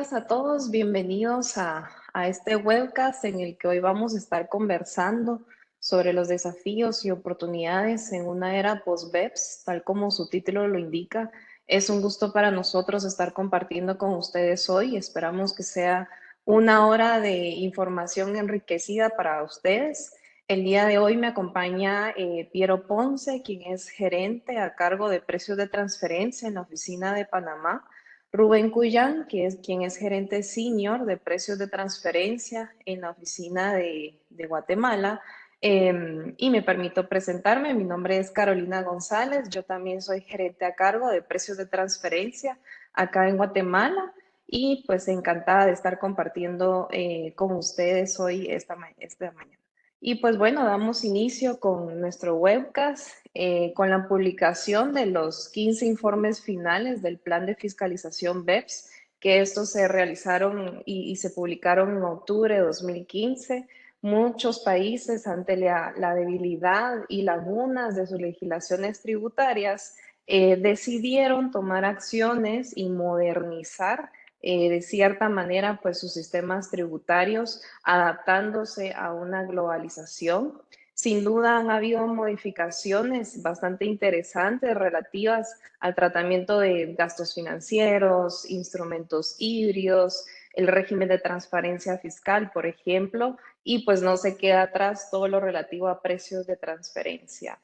días a todos, bienvenidos a este webcast en el que hoy vamos a estar conversando sobre los desafíos y oportunidades en una era post-BEPS, tal como su título lo indica. Es un gusto para nosotros estar compartiendo con ustedes hoy. Esperamos que sea una hora de información enriquecida para ustedes. El día de hoy me acompaña Piero Ponce, quien es gerente a cargo de precios de transferencia en la oficina de Panamá. Rubén Cuyán, quien es gerente senior de precios de transferencia en la oficina de Guatemala. Y me permito presentarme, mi nombre es Carolina González, yo también soy gerente a cargo de precios de transferencia acá en Guatemala y pues encantada de estar compartiendo con ustedes hoy esta mañana. Y pues bueno, damos inicio con nuestro webcast, con la publicación de los 15 informes finales del Plan de Fiscalización BEPS, que estos se realizaron y se publicaron en octubre de 2015. Muchos países, ante la debilidad y lagunas de sus legislaciones tributarias, decidieron tomar acciones y modernizar de cierta manera pues sus sistemas tributarios, adaptándose a una globalización. Sin duda han habido modificaciones bastante interesantes relativas al tratamiento de gastos financieros, instrumentos híbridos, el régimen de transparencia fiscal, por ejemplo, y pues no se queda atrás todo lo relativo a precios de transferencia.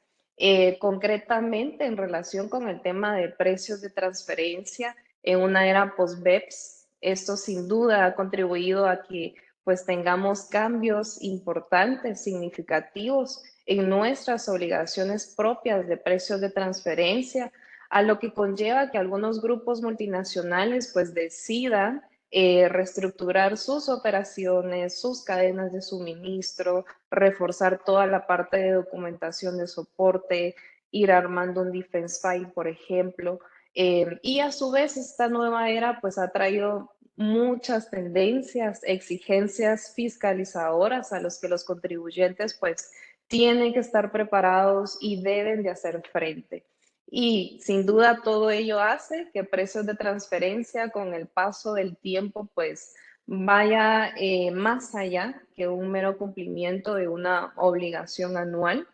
Concretamente, en relación con el tema de precios de transferencia en una era post-BEPS, esto sin duda ha contribuido a que pues tengamos cambios importantes, significativos en nuestras obligaciones propias de precios de transferencia, a lo que conlleva que algunos grupos multinacionales pues decidan reestructurar sus operaciones, sus cadenas de suministro, reforzar toda la parte de documentación de soporte, ir armando un defense file, por ejemplo. Y a su vez esta nueva era pues ha traído muchas tendencias, exigencias fiscalizadoras a los que los contribuyentes pues tienen que estar preparados y deben de hacer frente. Y sin duda todo ello hace que precios de transferencia con el paso del tiempo pues vaya más allá que un mero cumplimiento de una obligación anual.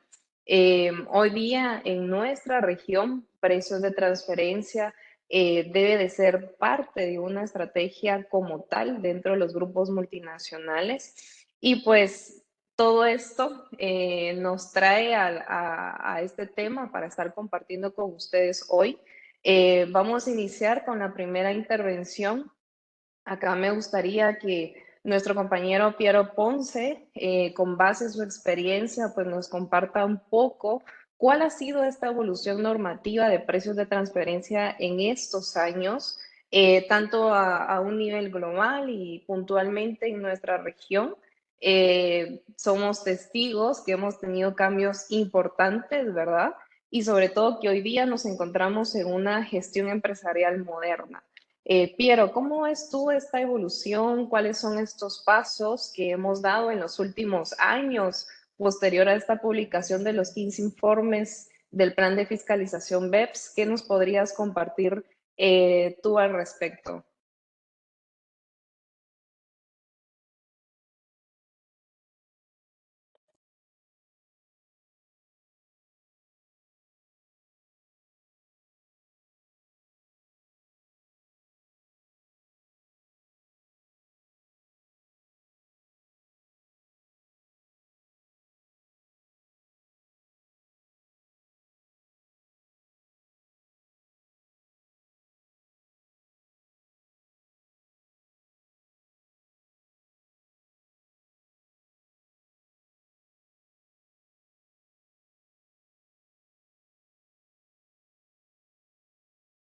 Hoy día en nuestra región, precios de transferencia debe de ser parte de una estrategia como tal dentro de los grupos multinacionales. Y pues todo esto nos trae a este tema para estar compartiendo con ustedes hoy. Vamos a iniciar con la primera intervención. Acá me gustaría que nuestro compañero Piero Ponce, con base en su experiencia, pues nos comparta un poco cuál ha sido esta evolución normativa de precios de transferencia en estos años, tanto a un nivel global y puntualmente en nuestra región. Somos testigos que hemos tenido cambios importantes, ¿verdad? Y sobre todo que hoy día nos encontramos en una gestión empresarial moderna. Piero, ¿cómo ves tú esta evolución? ¿Cuáles son estos pasos que hemos dado en los últimos años posterior a esta publicación de los 15 informes del plan de fiscalización BEPS? ¿Qué nos podrías compartir tú al respecto?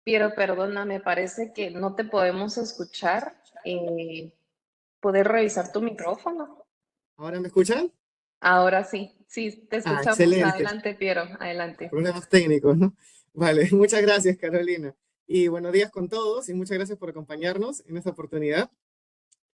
Piero, perdona, me parece que no te podemos escuchar. ¿Puedes revisar tu micrófono? ¿Ahora me escuchan? Ahora sí, sí, te Ah, escuchamos. excelente. Adelante, Piero, adelante. Problemas técnicos, ¿no? Vale, muchas gracias, Carolina. Y buenos días con todos y muchas gracias por acompañarnos en esta oportunidad.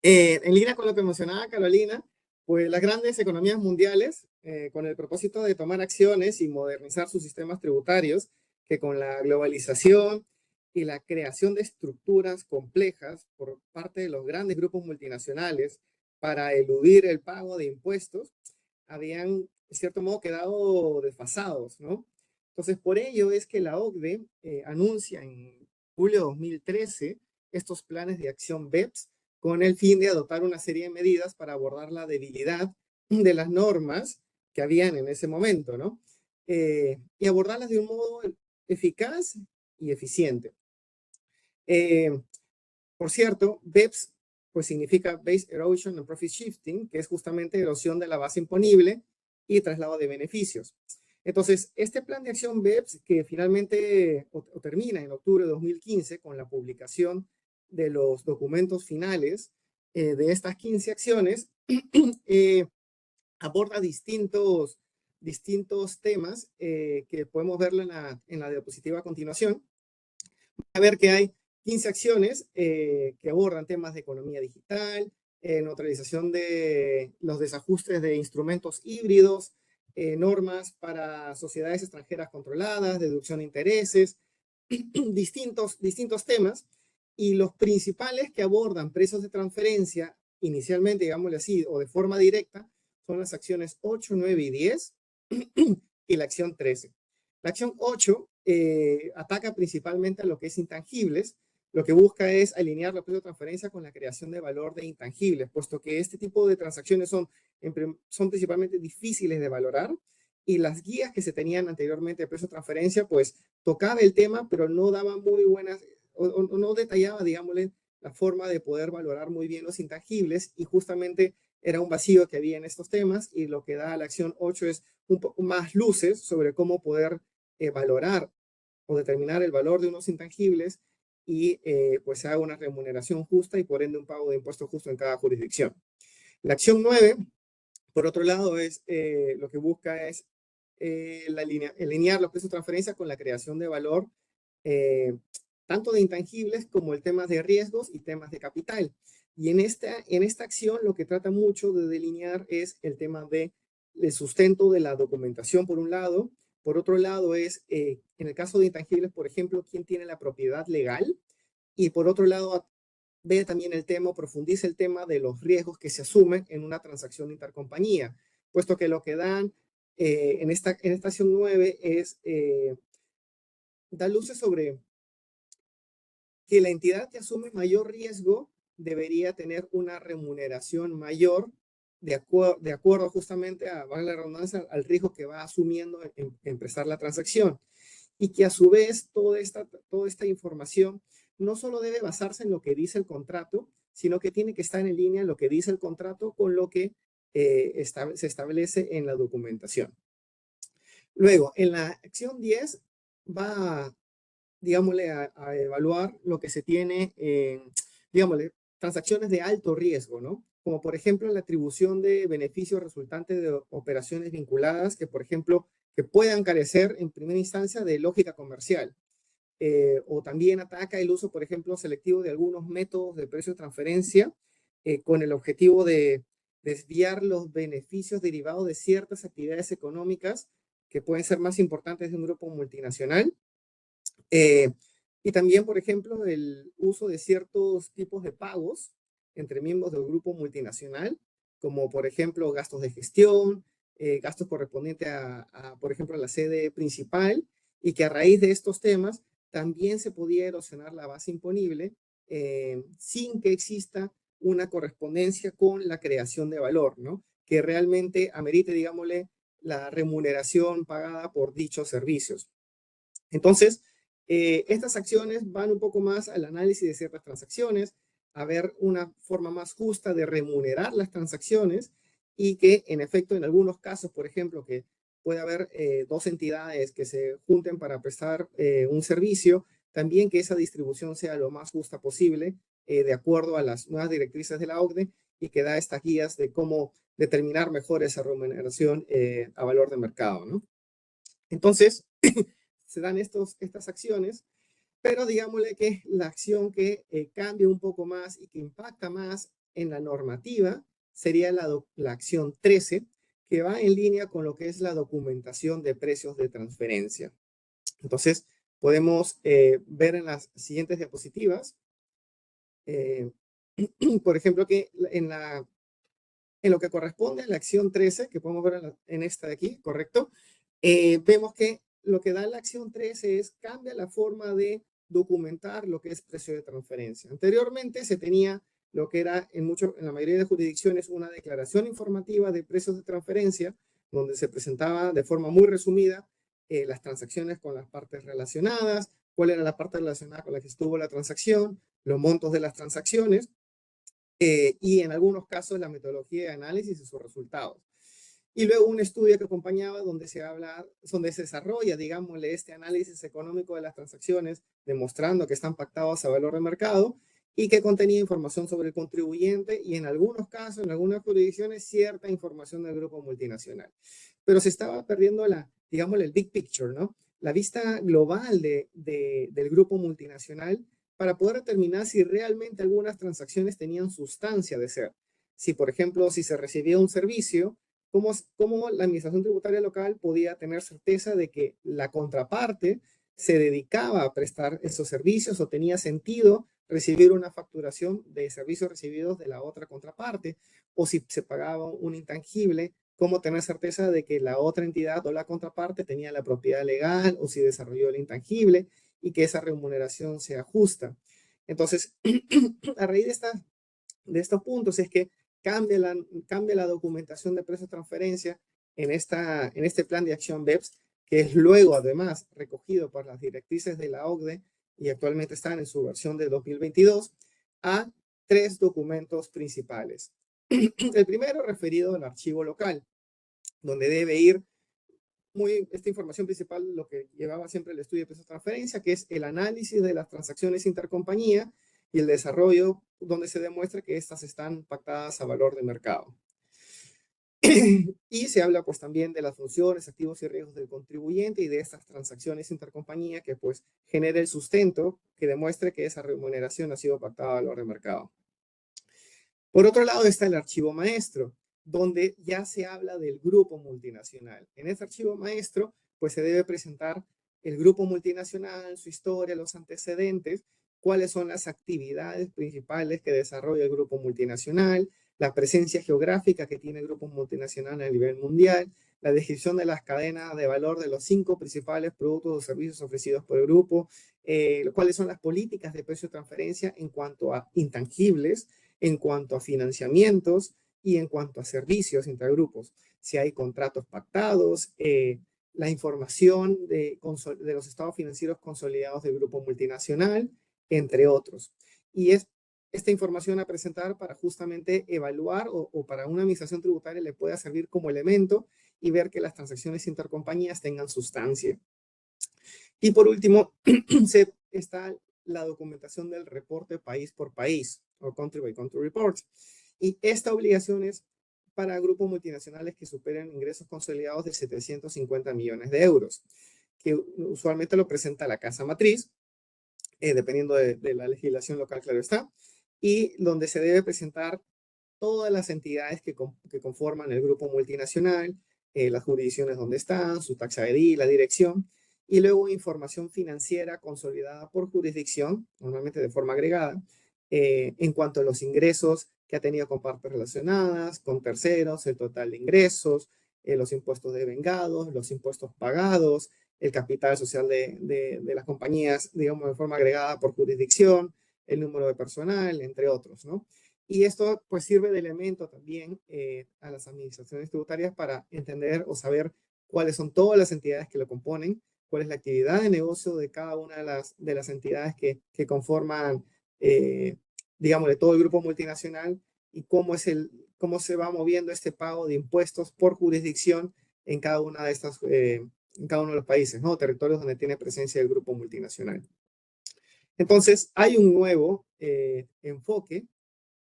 En línea con lo que mencionaba Carolina, pues las grandes economías mundiales, con el propósito de tomar acciones y modernizar sus sistemas tributarios, que con la globalización y la creación de estructuras complejas por parte de los grandes grupos multinacionales para eludir el pago de impuestos habían, de cierto modo, quedado desfasados, ¿no? Entonces, por ello es que la OCDE anuncia en julio de 2013 estos planes de acción BEPS con el fin de adoptar una serie de medidas para abordar la debilidad de las normas que habían en ese momento, ¿no? Y abordarlas de un modo eficaz y eficiente. Por cierto, BEPS pues significa Base Erosion and Profit Shifting, que es justamente erosión de la base imponible y traslado de beneficios. Entonces, este plan de acción BEPS, que finalmente o termina en octubre de 2015 con la publicación de los documentos finales de estas 15 acciones, aborda distintos temas que podemos verlo en la diapositiva a continuación. A ver que hay 15 acciones que abordan temas de economía digital, neutralización de los desajustes de instrumentos híbridos, normas para sociedades extranjeras controladas, deducción de intereses, distintos temas, y los principales que abordan precios de transferencia, inicialmente, digámosle así, o de forma directa, son las acciones 8, 9 y 10 y la acción 13. La acción 8 ataca principalmente a lo que es intangibles. Lo que busca es alinear los precios de transferencia con la creación de valor de intangibles, puesto que este tipo de transacciones son principalmente difíciles de valorar, y las guías que se tenían anteriormente de precio de transferencia, pues tocaba el tema, pero no daba muy buenas, o no detallaba, digámosle, la forma de poder valorar muy bien los intangibles, y justamente era un vacío que había en estos temas, y lo que da la acción 8 es un poco más luces sobre cómo poder valorar o determinar el valor de unos intangibles y pues se haga una remuneración justa y por ende un pago de impuestos justo en cada jurisdicción. La acción 9, por otro lado, es lo que busca es alinear los precios de transferencia con la creación de valor, tanto de intangibles como el tema de riesgos y temas de capital. Y en esta acción lo que trata mucho de delinear es el tema de el sustento de la documentación, por un lado. Por otro lado es, en el caso de intangibles, por ejemplo, quién tiene la propiedad legal. Y por otro lado, ve también el tema, profundiza el tema de los riesgos que se asumen en una transacción de intercompañía, puesto que lo que dan en esta acción 9 es dar luces sobre que la entidad que asume mayor riesgo debería tener una remuneración mayor de acuerdo justamente a, valga la redundancia, al riesgo que va asumiendo en empezar la transacción. Y que a su vez toda esta información no solo debe basarse en lo que dice el contrato, sino que tiene que estar en línea lo que dice el contrato con lo que se establece en la documentación. Luego, en la acción 10 va, digámosle, a evaluar lo que se tiene en, digámosle, transacciones de alto riesgo, ¿no? Como por ejemplo la atribución de beneficios resultantes de operaciones vinculadas que, por ejemplo, que puedan carecer en primera instancia de lógica comercial. O también ataca el uso, por ejemplo, selectivo de algunos métodos de precio de transferencia con el objetivo de desviar los beneficios derivados de ciertas actividades económicas que pueden ser más importantes de un grupo multinacional. Y también, por ejemplo, el uso de ciertos tipos de pagos entre miembros del grupo multinacional, como por ejemplo gastos de gestión, gastos correspondientes por ejemplo, a la sede principal, y que a raíz de estos temas también se podía erosionar la base imponible sin que exista una correspondencia con la creación de valor, ¿no? Que realmente amerite, digámosle, la remuneración pagada por dichos servicios. Entonces, estas acciones van un poco más al análisis de ciertas transacciones, a ver una forma más justa de remunerar las transacciones, y que en efecto en algunos casos, por ejemplo, que puede haber dos entidades que se junten para prestar un servicio, también que esa distribución sea lo más justa posible, de acuerdo a las nuevas directrices de la OCDE, y que da estas guías de cómo determinar mejor esa remuneración a valor de mercado, ¿no? Entonces, se dan estas acciones, pero digámosle que la acción que cambia un poco más y que impacta más en la normativa sería la acción 13, que va en línea con lo que es la documentación de precios de transferencia. Entonces, podemos ver en las siguientes diapositivas, por ejemplo, que en lo que corresponde a la acción 13, que podemos ver en esta de aquí, ¿correcto? Vemos que lo que da la acción 13 es cambia la forma de documentar lo que es precio de transferencia. Anteriormente se tenía lo que era en la mayoría de jurisdicciones una declaración informativa de precios de transferencia, donde se presentaba de forma muy resumida las transacciones con las partes relacionadas, cuál era la parte relacionada con la que estuvo la transacción, los montos de las transacciones, y en algunos casos la metodología de análisis y sus resultados. Y luego un estudio que acompañaba donde se desarrolla, digámosle, este análisis económico de las transacciones, demostrando que están pactados a valor de mercado y que contenía información sobre el contribuyente y en algunos casos, en algunas jurisdicciones, cierta información del grupo multinacional. Pero se estaba perdiendo digámosle, el big picture, ¿no? La vista global del grupo multinacional para poder determinar si realmente algunas transacciones tenían sustancia de ser. Si, por ejemplo, si se recibía un servicio, cómo la administración tributaria local podía tener certeza de que la contraparte se dedicaba a prestar esos servicios o tenía sentido recibir una facturación de servicios recibidos de la otra contraparte, o si se pagaba un intangible, cómo tener certeza de que la otra entidad o la contraparte tenía la propiedad legal o si desarrolló el intangible y que esa remuneración sea justa. Entonces, a raíz de estos puntos es que cambia la documentación de precio de transferencia en este plan de acción BEPS, que es luego además recogido por las directrices de la OCDE y actualmente están en su versión de 2022, a 3 documentos principales. El primero referido al archivo local, donde debe ir esta información principal, lo que llevaba siempre el estudio de precio de transferencia, que es el análisis de las transacciones intercompañía y el desarrollo donde se demuestra que estas están pactadas a valor de mercado. Y se habla pues también de las funciones, activos y riesgos del contribuyente y de estas transacciones intercompañía que pues genere el sustento que demuestre que esa remuneración ha sido pactada a valor de mercado. Por otro lado está el archivo maestro, donde ya se habla del grupo multinacional. En este archivo maestro, pues se debe presentar el grupo multinacional, su historia, los antecedentes, cuáles son las actividades principales que desarrolla el grupo multinacional, la presencia geográfica que tiene el grupo multinacional a nivel mundial, la descripción de las cadenas de valor de los 5 principales productos o servicios ofrecidos por el grupo, cuáles son las políticas de precio de transferencia en cuanto a intangibles, en cuanto a financiamientos y en cuanto a servicios intergrupos. Si hay contratos pactados, la información de los estados financieros consolidados del grupo multinacional, entre otros. Y es esta información a presentar para justamente evaluar o para una administración tributaria le pueda servir como elemento y ver que las transacciones intercompañías tengan sustancia. Y por último, está la documentación del reporte país por país, o country by country reports. Y esta obligación es para grupos multinacionales que superen ingresos consolidados de 750 millones de euros, que usualmente lo presenta la casa matriz, dependiendo de la legislación local, claro está, y donde se debe presentar todas las entidades que conforman el grupo multinacional, las jurisdicciones donde están, su taxa de ID, la dirección, y luego información financiera consolidada por jurisdicción, normalmente de forma agregada, en cuanto a los ingresos que ha tenido con partes relacionadas, con terceros, el total de ingresos, los impuestos devengados, los impuestos pagados, el capital social de las compañías, digamos, de forma agregada por jurisdicción, el número de personal, entre otros, ¿no? Y esto pues sirve de elemento también a las administraciones tributarias para entender o saber cuáles son todas las entidades que lo componen, cuál es la actividad de negocio de cada una de las entidades que conforman, digamos, de todo el grupo multinacional y cómo se va moviendo este pago de impuestos por jurisdicción en cada una de estas, en cada uno de los países, ¿no? Territorios donde tiene presencia el grupo multinacional. Entonces, hay un nuevo enfoque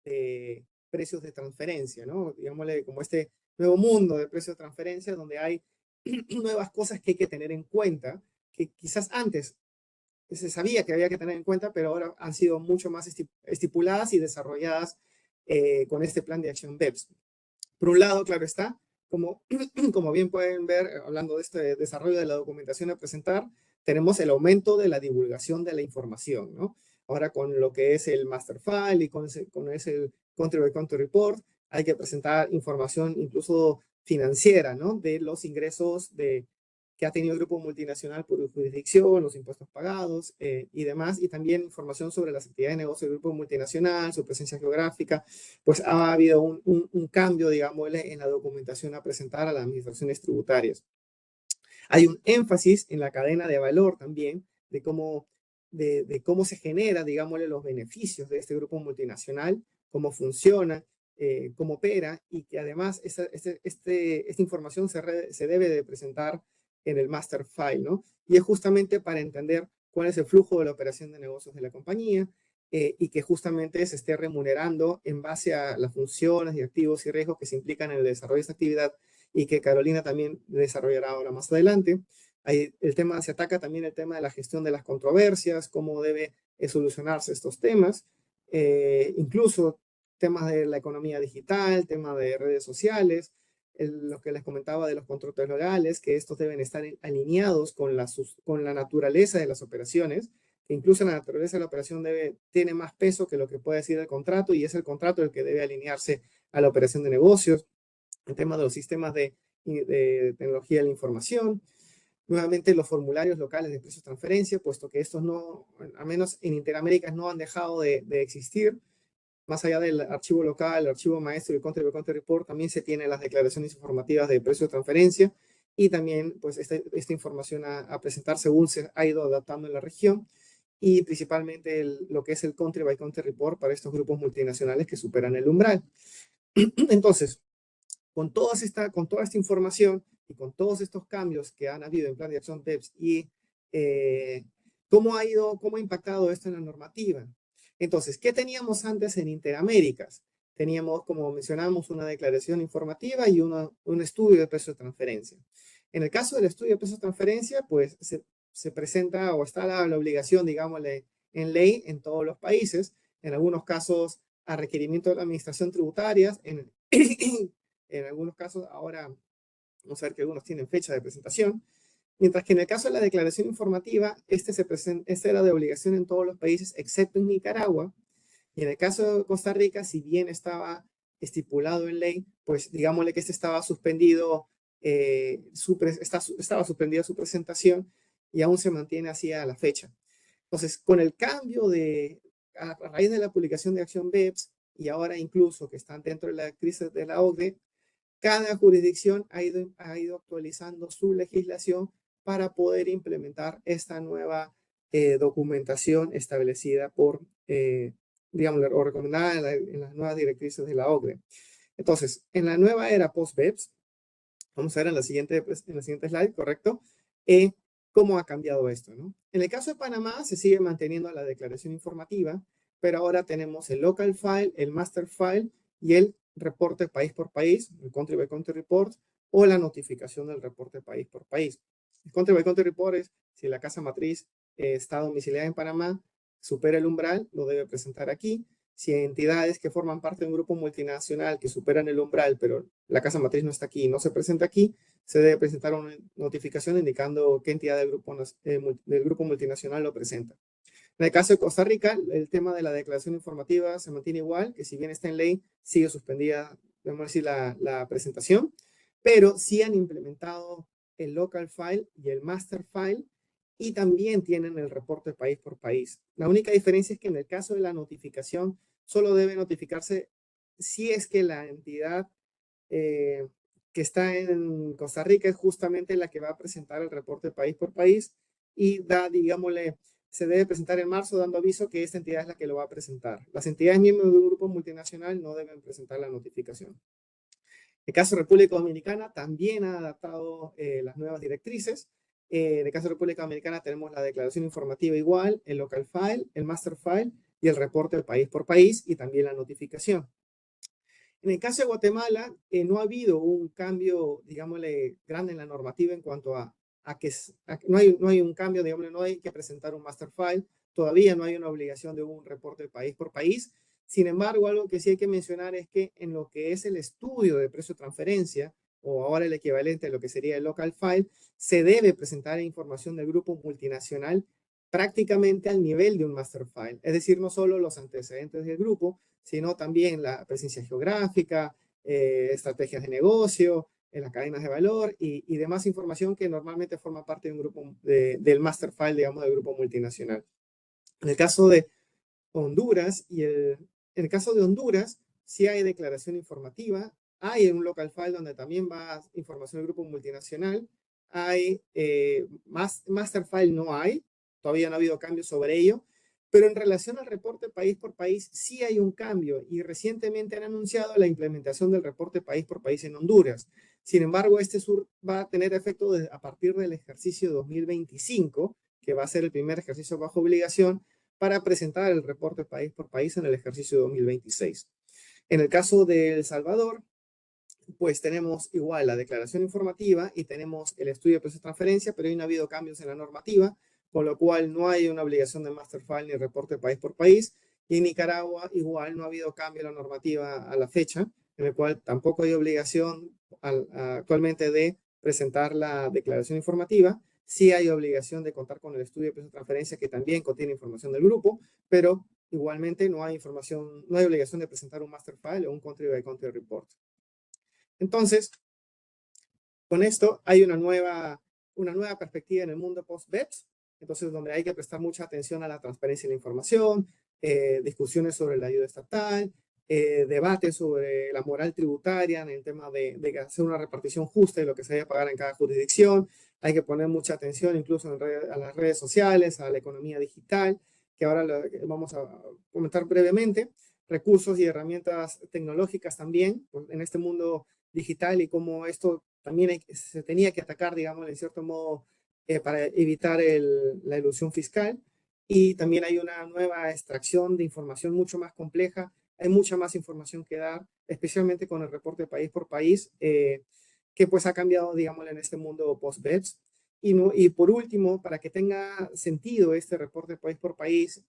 de precios de transferencia, ¿no? Digámosle como este nuevo mundo de precios de transferencia donde hay nuevas cosas que hay que tener en cuenta, que quizás antes se sabía que había que tener en cuenta, pero ahora han sido mucho más estipuladas y desarrolladas con este plan de acción BEPS. Por un lado, claro está, como bien pueden ver, hablando de este desarrollo de la documentación a presentar, tenemos el aumento de la divulgación de la información, ¿no? Ahora con lo que es el master file y con ese country by country report, hay que presentar información incluso financiera, ¿no? De los ingresos que ha tenido el grupo multinacional por jurisdicción, los impuestos pagados y demás, y también información sobre las actividades de negocio del grupo multinacional, su presencia geográfica. Pues ha habido un cambio, digamos, en la documentación a presentar a las administraciones tributarias. Hay un énfasis en la cadena de valor también, de cómo se genera, digámosle, los beneficios de este grupo multinacional, cómo funciona, cómo opera, y que además esta información se debe de presentar en el master file, ¿no? Y es justamente para entender cuál es el flujo de la operación de negocios de la compañía, y que justamente se esté remunerando en base a las funciones y activos y riesgos que se implican en el desarrollo de esta actividad, y que Carolina también desarrollará ahora más adelante. Ahí se ataca también el tema de la gestión de las controversias, cómo debe solucionarse estos temas, incluso temas de la economía digital, temas de redes sociales, lo que les comentaba de los contratos legales, que estos deben estar alineados con la naturaleza de las operaciones, que incluso la naturaleza de la operación tiene más peso que lo que puede decir el contrato, y es el contrato el que debe alinearse a la operación de negocios. El tema de los sistemas de tecnología de la información, nuevamente los formularios locales de precios de transferencia, puesto que estos no, al menos en Interaméricas, no han dejado de existir. Más allá del archivo local, el archivo maestro y el country by country report, también se tienen las declaraciones informativas de precios de transferencia, y también pues esta información a presentar según se ha ido adaptando en la región, y principalmente lo que es el country by country report para estos grupos multinacionales que superan el umbral. Entonces, con toda esta información y con todos estos cambios que han habido en plan de acción BEPS, y cómo ha impactado esto en la normativa. Entonces, ¿qué teníamos antes en Interaméricas? Teníamos, como mencionamos, una declaración informativa y un estudio de precio de transferencia. En el caso del estudio de precio de transferencia, pues se presenta o está la obligación, digámosle, en ley en todos los países, en algunos casos a requerimiento de la administración tributaria, en algunos casos ahora vamos a ver que algunos tienen fecha de presentación, mientras que en el caso de la declaración informativa, este era de obligación en todos los países excepto en Nicaragua, y en el caso de Costa Rica, si bien estaba estipulado en ley, pues digámosle que estaba suspendido, estaba suspendida su presentación, y aún se mantiene así a la fecha. Entonces, con el cambio a raíz de la publicación de Acción BEPS, y ahora incluso que están dentro de la crisis de la OCDE, cada jurisdicción ha ido actualizando su legislación para poder implementar esta nueva documentación establecida digamos, o recomendada en las nuevas directrices de la OCDE. Entonces, en la nueva era post-BEPS, vamos a ver en la siguiente slide, ¿correcto? ¿Cómo ha cambiado esto, ¿no? En el caso de Panamá se sigue manteniendo la declaración informativa, pero ahora tenemos el local file, el master file y el reporte país por país, el country by country report, o la notificación del reporte país por país. El country by country report es si la casa matriz está domiciliada en Panamá, supera el umbral, lo debe presentar aquí. Si hay entidades que forman parte de un grupo multinacional que superan el umbral, pero la casa matriz no está aquí y no se presenta aquí, se debe presentar una notificación indicando qué entidad del grupo multinacional lo presenta. En el caso de Costa Rica, el tema de la declaración informativa se mantiene igual, que si bien está en ley, sigue suspendida, debemos decir, la presentación, pero sí han implementado el local file y el master file, y también tienen el reporte país por país. La única diferencia es que en el caso de la notificación, solo debe notificarse si es que la entidad que está en Costa Rica es justamente la que va a presentar el reporte país por país, y digámosle, se debe presentar en marzo dando aviso que esta entidad es la que lo va a presentar. Las entidades miembros de un grupo multinacional no deben presentar la notificación. El caso de República Dominicana también ha adaptado las nuevas directrices. En el caso de República Dominicana tenemos la declaración informativa igual, el local file, el master file y el reporte país por país, y también la notificación. En el caso de Guatemala, no ha habido un cambio, digámosle, grande en la normativa en cuanto a que no hay un cambio, digámosle, no hay que presentar un master file, todavía no hay una obligación de un reporte país por país. Sin embargo, algo que sí hay que mencionar es que en lo que es el estudio de precio de transferencia o ahora el equivalente a lo que sería el local file, se debe presentar información del grupo multinacional prácticamente al nivel de un master file. Es decir, no solo los antecedentes del grupo, sino también la presencia geográfica, estrategias de negocio, en las cadenas de valor y demás información que normalmente forma parte de un grupo del master file, digamos, del grupo multinacional. En el caso de Honduras en el caso de Honduras, sí hay declaración informativa, hay un local file donde también va información del grupo multinacional, hay master file no hay, todavía no ha habido cambios sobre ello, pero en relación al reporte país por país sí hay un cambio y recientemente han anunciado la implementación del reporte país por país en Honduras. Sin embargo, este sur va a tener efecto a partir del ejercicio 2025, que va a ser el primer ejercicio bajo obligación, para presentar el reporte país por país en el ejercicio 2026. En el caso de El Salvador, pues tenemos igual la declaración informativa y tenemos el estudio de precios de transferencia, pero hoy no ha habido cambios en la normativa, con lo cual no hay una obligación de master file ni reporte país por país. Y en Nicaragua igual no ha habido cambio en la normativa a la fecha, en el cual tampoco hay obligación actualmente de presentar la declaración informativa. Sí hay obligación de contar con el estudio de precios de transferencia, que también contiene información del grupo, pero igualmente no hay información, no hay obligación de presentar un master file o un country by country report. Entonces, con esto hay una nueva perspectiva en el mundo post-BEPS, entonces donde hay que prestar mucha atención a la transparencia de la información, discusiones sobre la ayuda estatal, debates sobre la moral tributaria en el tema de hacer una repartición justa de lo que se debe pagar en cada jurisdicción. Hay que poner mucha atención incluso a las redes sociales, a la economía digital, que ahora vamos a comentar brevemente. Recursos y herramientas tecnológicas también, pues, en este mundo digital y cómo esto también se tenía que atacar, digamos, en cierto modo, para evitar la elusión fiscal. Y también hay una nueva extracción de información mucho más compleja. Hay mucha más información que dar, especialmente con el reporte país por país, que pues ha cambiado, digamos, en este mundo post-BEPS. Y por último, para que tenga sentido este reporte país por país,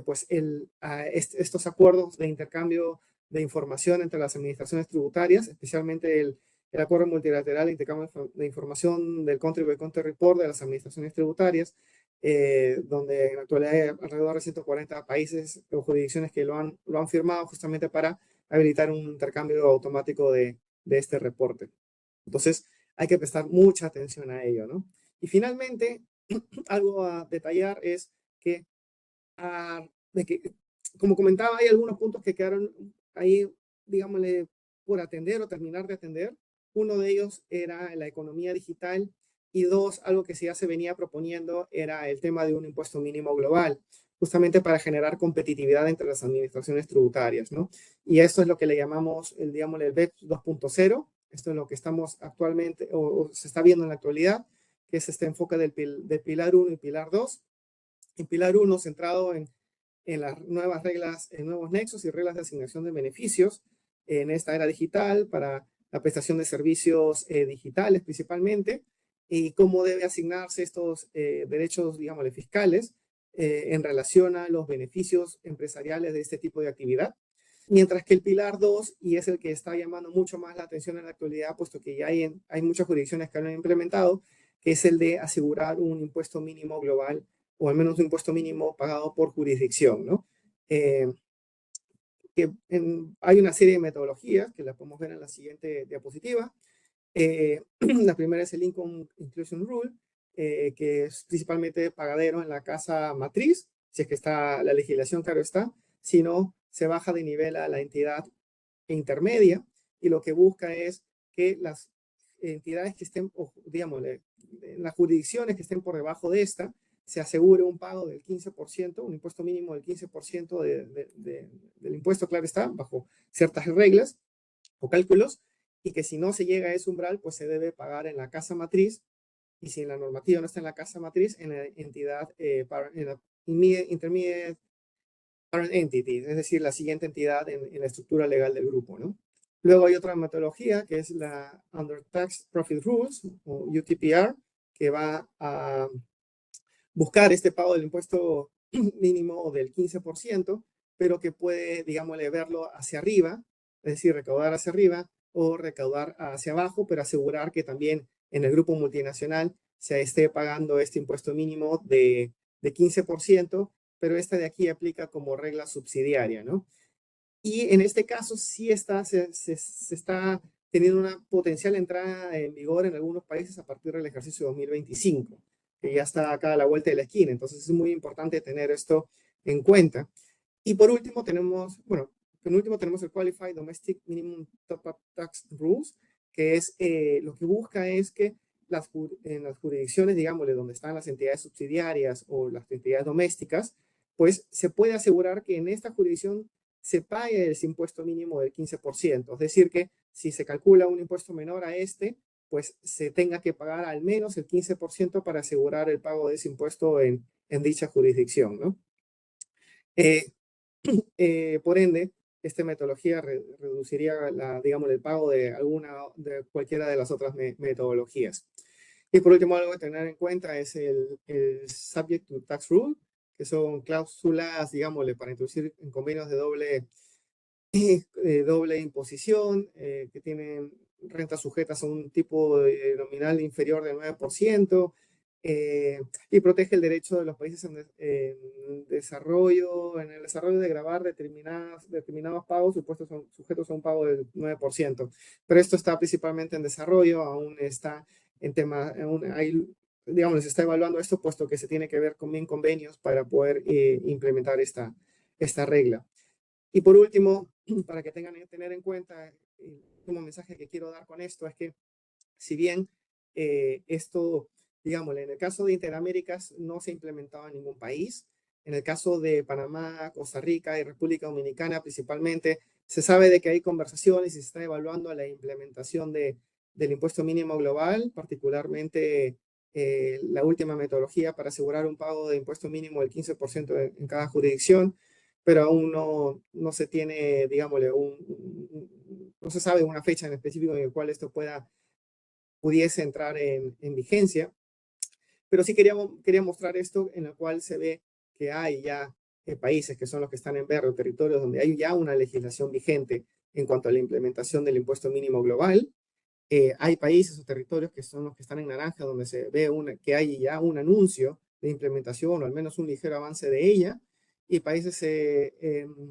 pues estos acuerdos de intercambio de información entre las administraciones tributarias, especialmente el acuerdo multilateral de intercambio de información del Country by Country Report de las administraciones tributarias, donde en la actualidad hay alrededor de 140 países o jurisdicciones que lo han firmado justamente para habilitar un intercambio automático de este reporte. Entonces, hay que prestar mucha atención a ello, ¿no? Y finalmente, algo a detallar es que, de que, como comentaba, hay algunos puntos que quedaron ahí, digámosle, por atender o terminar de atender. Uno de ellos era la economía digital y dos, algo que ya se venía proponiendo era el tema de un impuesto mínimo global, justamente para generar competitividad entre las administraciones tributarias, ¿no? Y esto es lo que le llamamos, digamos, el BEPS 2.0. Esto es lo que estamos actualmente, o se está viendo en la actualidad, que es este enfoque del Pilar 1 y Pilar 2. En Pilar 1, centrado en las nuevas reglas, en nuevos nexos y reglas de asignación de beneficios en esta era digital para la prestación de servicios digitales principalmente, y cómo debe asignarse estos derechos, digamos, fiscales en relación a los beneficios empresariales de este tipo de actividad. Mientras que el Pilar 2, y es el que está llamando mucho más la atención en la actualidad, puesto que ya hay muchas jurisdicciones que lo han implementado, que es el de asegurar un impuesto mínimo global o al menos un impuesto mínimo pagado por jurisdicción, ¿no? Hay una serie de metodologías que las podemos ver en la siguiente diapositiva. La primera es el Income Inclusion Rule, que es principalmente pagadero en la casa matriz, si es que está la legislación, claro está, si no, se baja de nivel a la entidad intermedia y lo que busca es que las entidades que estén, digamos, las jurisdicciones que estén por debajo de esta, se asegure un pago del 15%, un impuesto mínimo del 15% del impuesto, claro está, bajo ciertas reglas o cálculos, y que si no se llega a ese umbral, pues se debe pagar en la casa matriz, y si en la normativa no está en la casa matriz, en la entidad, en la intermediate parent entity, es decir, la siguiente entidad en la estructura legal del grupo, ¿no? Luego hay otra metodología que es la Under Tax Profit Rules, o UTPR, que va a buscar este pago del impuesto mínimo del 15%, pero que puede, digamos, verlo hacia arriba, es decir, recaudar hacia arriba, o recaudar hacia abajo, pero asegurar que también en el grupo multinacional se esté pagando este impuesto mínimo de 15%, pero esta de aquí aplica como regla subsidiaria, ¿no? Y en este caso sí se está teniendo una potencial entrada en vigor en algunos países a partir del ejercicio 2025, que ya está acá a la vuelta de la esquina. Entonces es muy importante tener esto en cuenta. Y por último tenemos, bueno, penúltimo tenemos el Qualified Domestic Minimum Top-Up Tax Rules, que es lo que busca es que en las jurisdicciones, digámosle, donde están las entidades subsidiarias o las entidades domésticas, pues se puede asegurar que en esta jurisdicción se pague ese impuesto mínimo del 15%. Es decir, que si se calcula un impuesto menor a este, pues se tenga que pagar al menos el 15% para asegurar el pago de ese impuesto en dicha jurisdicción, ¿no? Eh, por ende, esta metodología reduciría digamos, el pago de cualquiera de las otras metodologías. Y por último, algo a tener en cuenta es el Subject to Tax Rule, que son cláusulas, digámosle, para introducir en convenios de doble imposición, que tienen rentas sujetas a un tipo nominal inferior del 9%, y protege el derecho de los países en el desarrollo de grabar determinados pagos sujetos a un pago del 9%. Pero esto está principalmente en desarrollo, aún está en tema, digamos, se está evaluando esto, puesto que se tiene que ver con bien convenios para poder implementar esta regla. Y por último, para que tengan que tener en cuenta, el último mensaje que quiero dar con esto es que si bien esto, digamos, en el caso de Interaméricas no se ha implementado en ningún país, en el caso de Panamá, Costa Rica y República Dominicana principalmente, se sabe de que hay conversaciones y se está evaluando la implementación del impuesto mínimo global, particularmente la última metodología para asegurar un pago de impuesto mínimo del 15% en cada jurisdicción, pero aún no se tiene, digámosle, no se sabe una fecha en específico en la cual esto pudiese entrar en vigencia. Pero sí quería mostrar esto en el cual se ve que hay ya países que son los que están en verde, territorios donde hay ya una legislación vigente en cuanto a la implementación del impuesto mínimo global. Hay países o territorios que son los que están en naranja, donde se ve que hay ya un anuncio de implementación o al menos un ligero avance de ella, y países,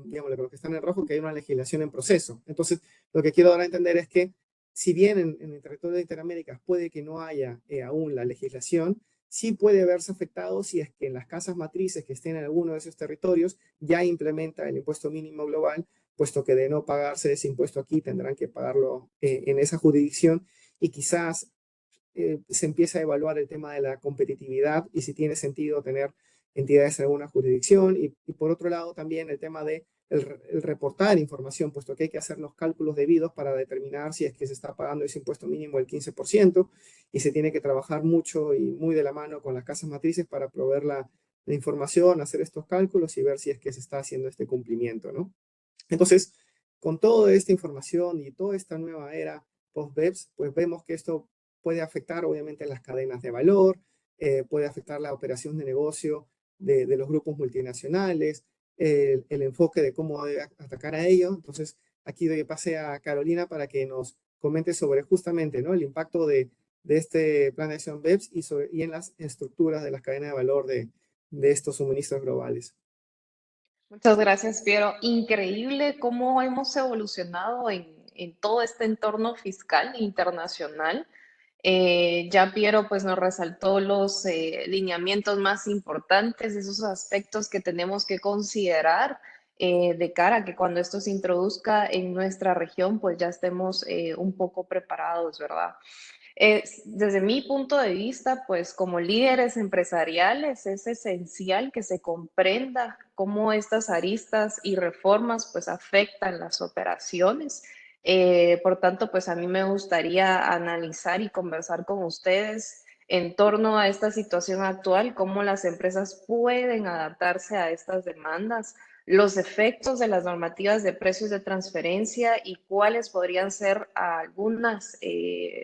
digamos, los que están en rojo, que hay una legislación en proceso. Entonces, lo que quiero dar a entender es que si bien en el territorio de Interamérica puede que no haya aún la legislación, sí puede verse afectado si es que en las casas matrices que estén en alguno de esos territorios ya implementa el impuesto mínimo global, puesto que de no pagarse ese impuesto aquí tendrán que pagarlo en esa jurisdicción, y quizás se empieza a evaluar el tema de la competitividad y si tiene sentido tener entidades en alguna jurisdicción, y por otro lado también el tema de el reportar información, puesto que hay que hacer los cálculos debidos para determinar si es que se está pagando ese impuesto mínimo del 15%, y se tiene que trabajar mucho y muy de la mano con las casas matrices para proveer la información, hacer estos cálculos y ver si es que se está haciendo este cumplimiento, ¿no? Entonces, con toda esta información y toda esta nueva era post-BEPS, pues vemos que esto puede afectar obviamente las cadenas de valor, puede afectar la operación de negocio de los grupos multinacionales, el enfoque de cómo debe atacar a ello. Entonces, aquí doy pase a Carolina para que nos comente sobre justamente, ¿no?, el impacto de este plan de acción BEPS y en las estructuras de las cadenas de valor de estos suministros globales. Muchas gracias, Piero. Increíble cómo hemos evolucionado en todo este entorno fiscal internacional. Ya Piero pues nos resaltó los lineamientos más importantes, esos aspectos que tenemos que considerar de cara a que cuando esto se introduzca en nuestra región pues ya estemos un poco preparados, ¿verdad? Desde mi punto de vista, pues como líderes empresariales es esencial que se comprenda cómo estas aristas y reformas pues afectan las operaciones. Por tanto, pues a mí me gustaría analizar y conversar con ustedes en torno a esta situación actual, cómo las empresas pueden adaptarse a estas demandas, los efectos de las normativas de precios de transferencia y cuáles podrían ser algunas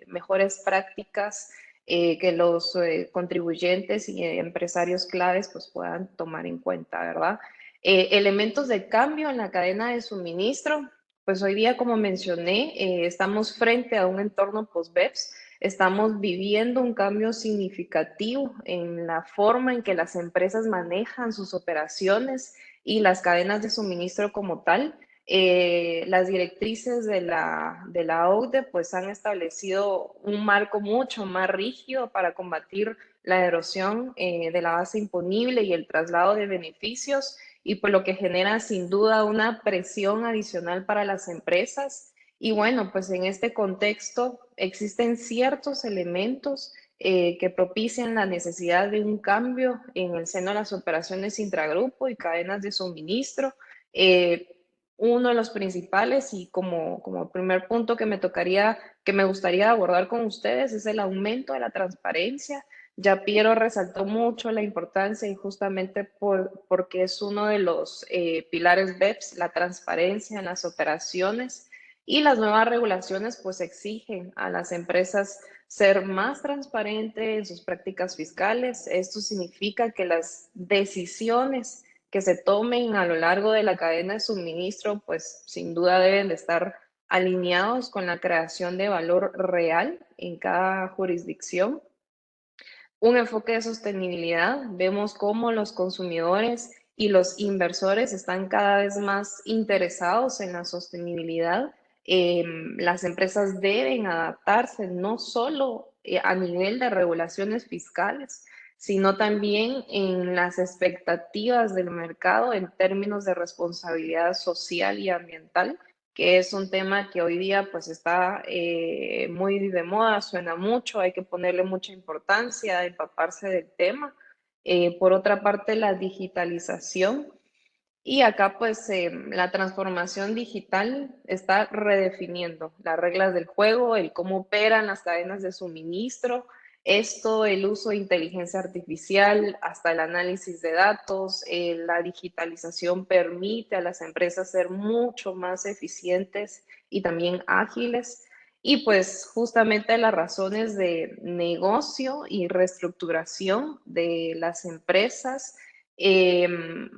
mejores prácticas que los contribuyentes y empresarios claves pues puedan tomar en cuenta, ¿verdad? Elementos de cambio en la cadena de suministro. Pues hoy día, como mencioné, estamos frente a un entorno post-BEPS. Estamos viviendo un cambio significativo en la forma en que las empresas manejan sus operaciones y las cadenas de suministro como tal. Las directrices de la OCDE pues han establecido un marco mucho más rígido para combatir la erosión de la base imponible y el traslado de beneficios, y por lo que genera sin duda una presión adicional para las empresas. Y bueno, pues en este contexto existen ciertos elementos que propician la necesidad de un cambio en el seno de las operaciones intragrupo y cadenas de suministro. Eh, Uno de los principales y como primer punto que me gustaría abordar con ustedes es el aumento de la transparencia. Ya Piero resaltó mucho la importancia y justamente porque es uno de los pilares BEPS, la transparencia en las operaciones, y las nuevas regulaciones pues exigen a las empresas ser más transparentes en sus prácticas fiscales. Esto significa que las decisiones que se tomen a lo largo de la cadena de suministro pues sin duda deben de estar alineados con la creación de valor real en cada jurisdicción. Un enfoque de sostenibilidad. Vemos cómo los consumidores y los inversores están cada vez más interesados en la sostenibilidad. Las empresas deben adaptarse no solo a nivel de regulaciones fiscales, sino también en las expectativas del mercado en términos de responsabilidad social y ambiental, que es un tema que hoy día pues está muy de moda, suena mucho, hay que ponerle mucha importancia, empaparse del tema. Por otra parte, la digitalización. Y acá pues la transformación digital está redefiniendo las reglas del juego, el cómo operan las cadenas de suministro, esto, el uso de inteligencia artificial, hasta el análisis de datos. La digitalización permite a las empresas ser mucho más eficientes y también ágiles. Y pues justamente las razones de negocio y reestructuración de las empresas.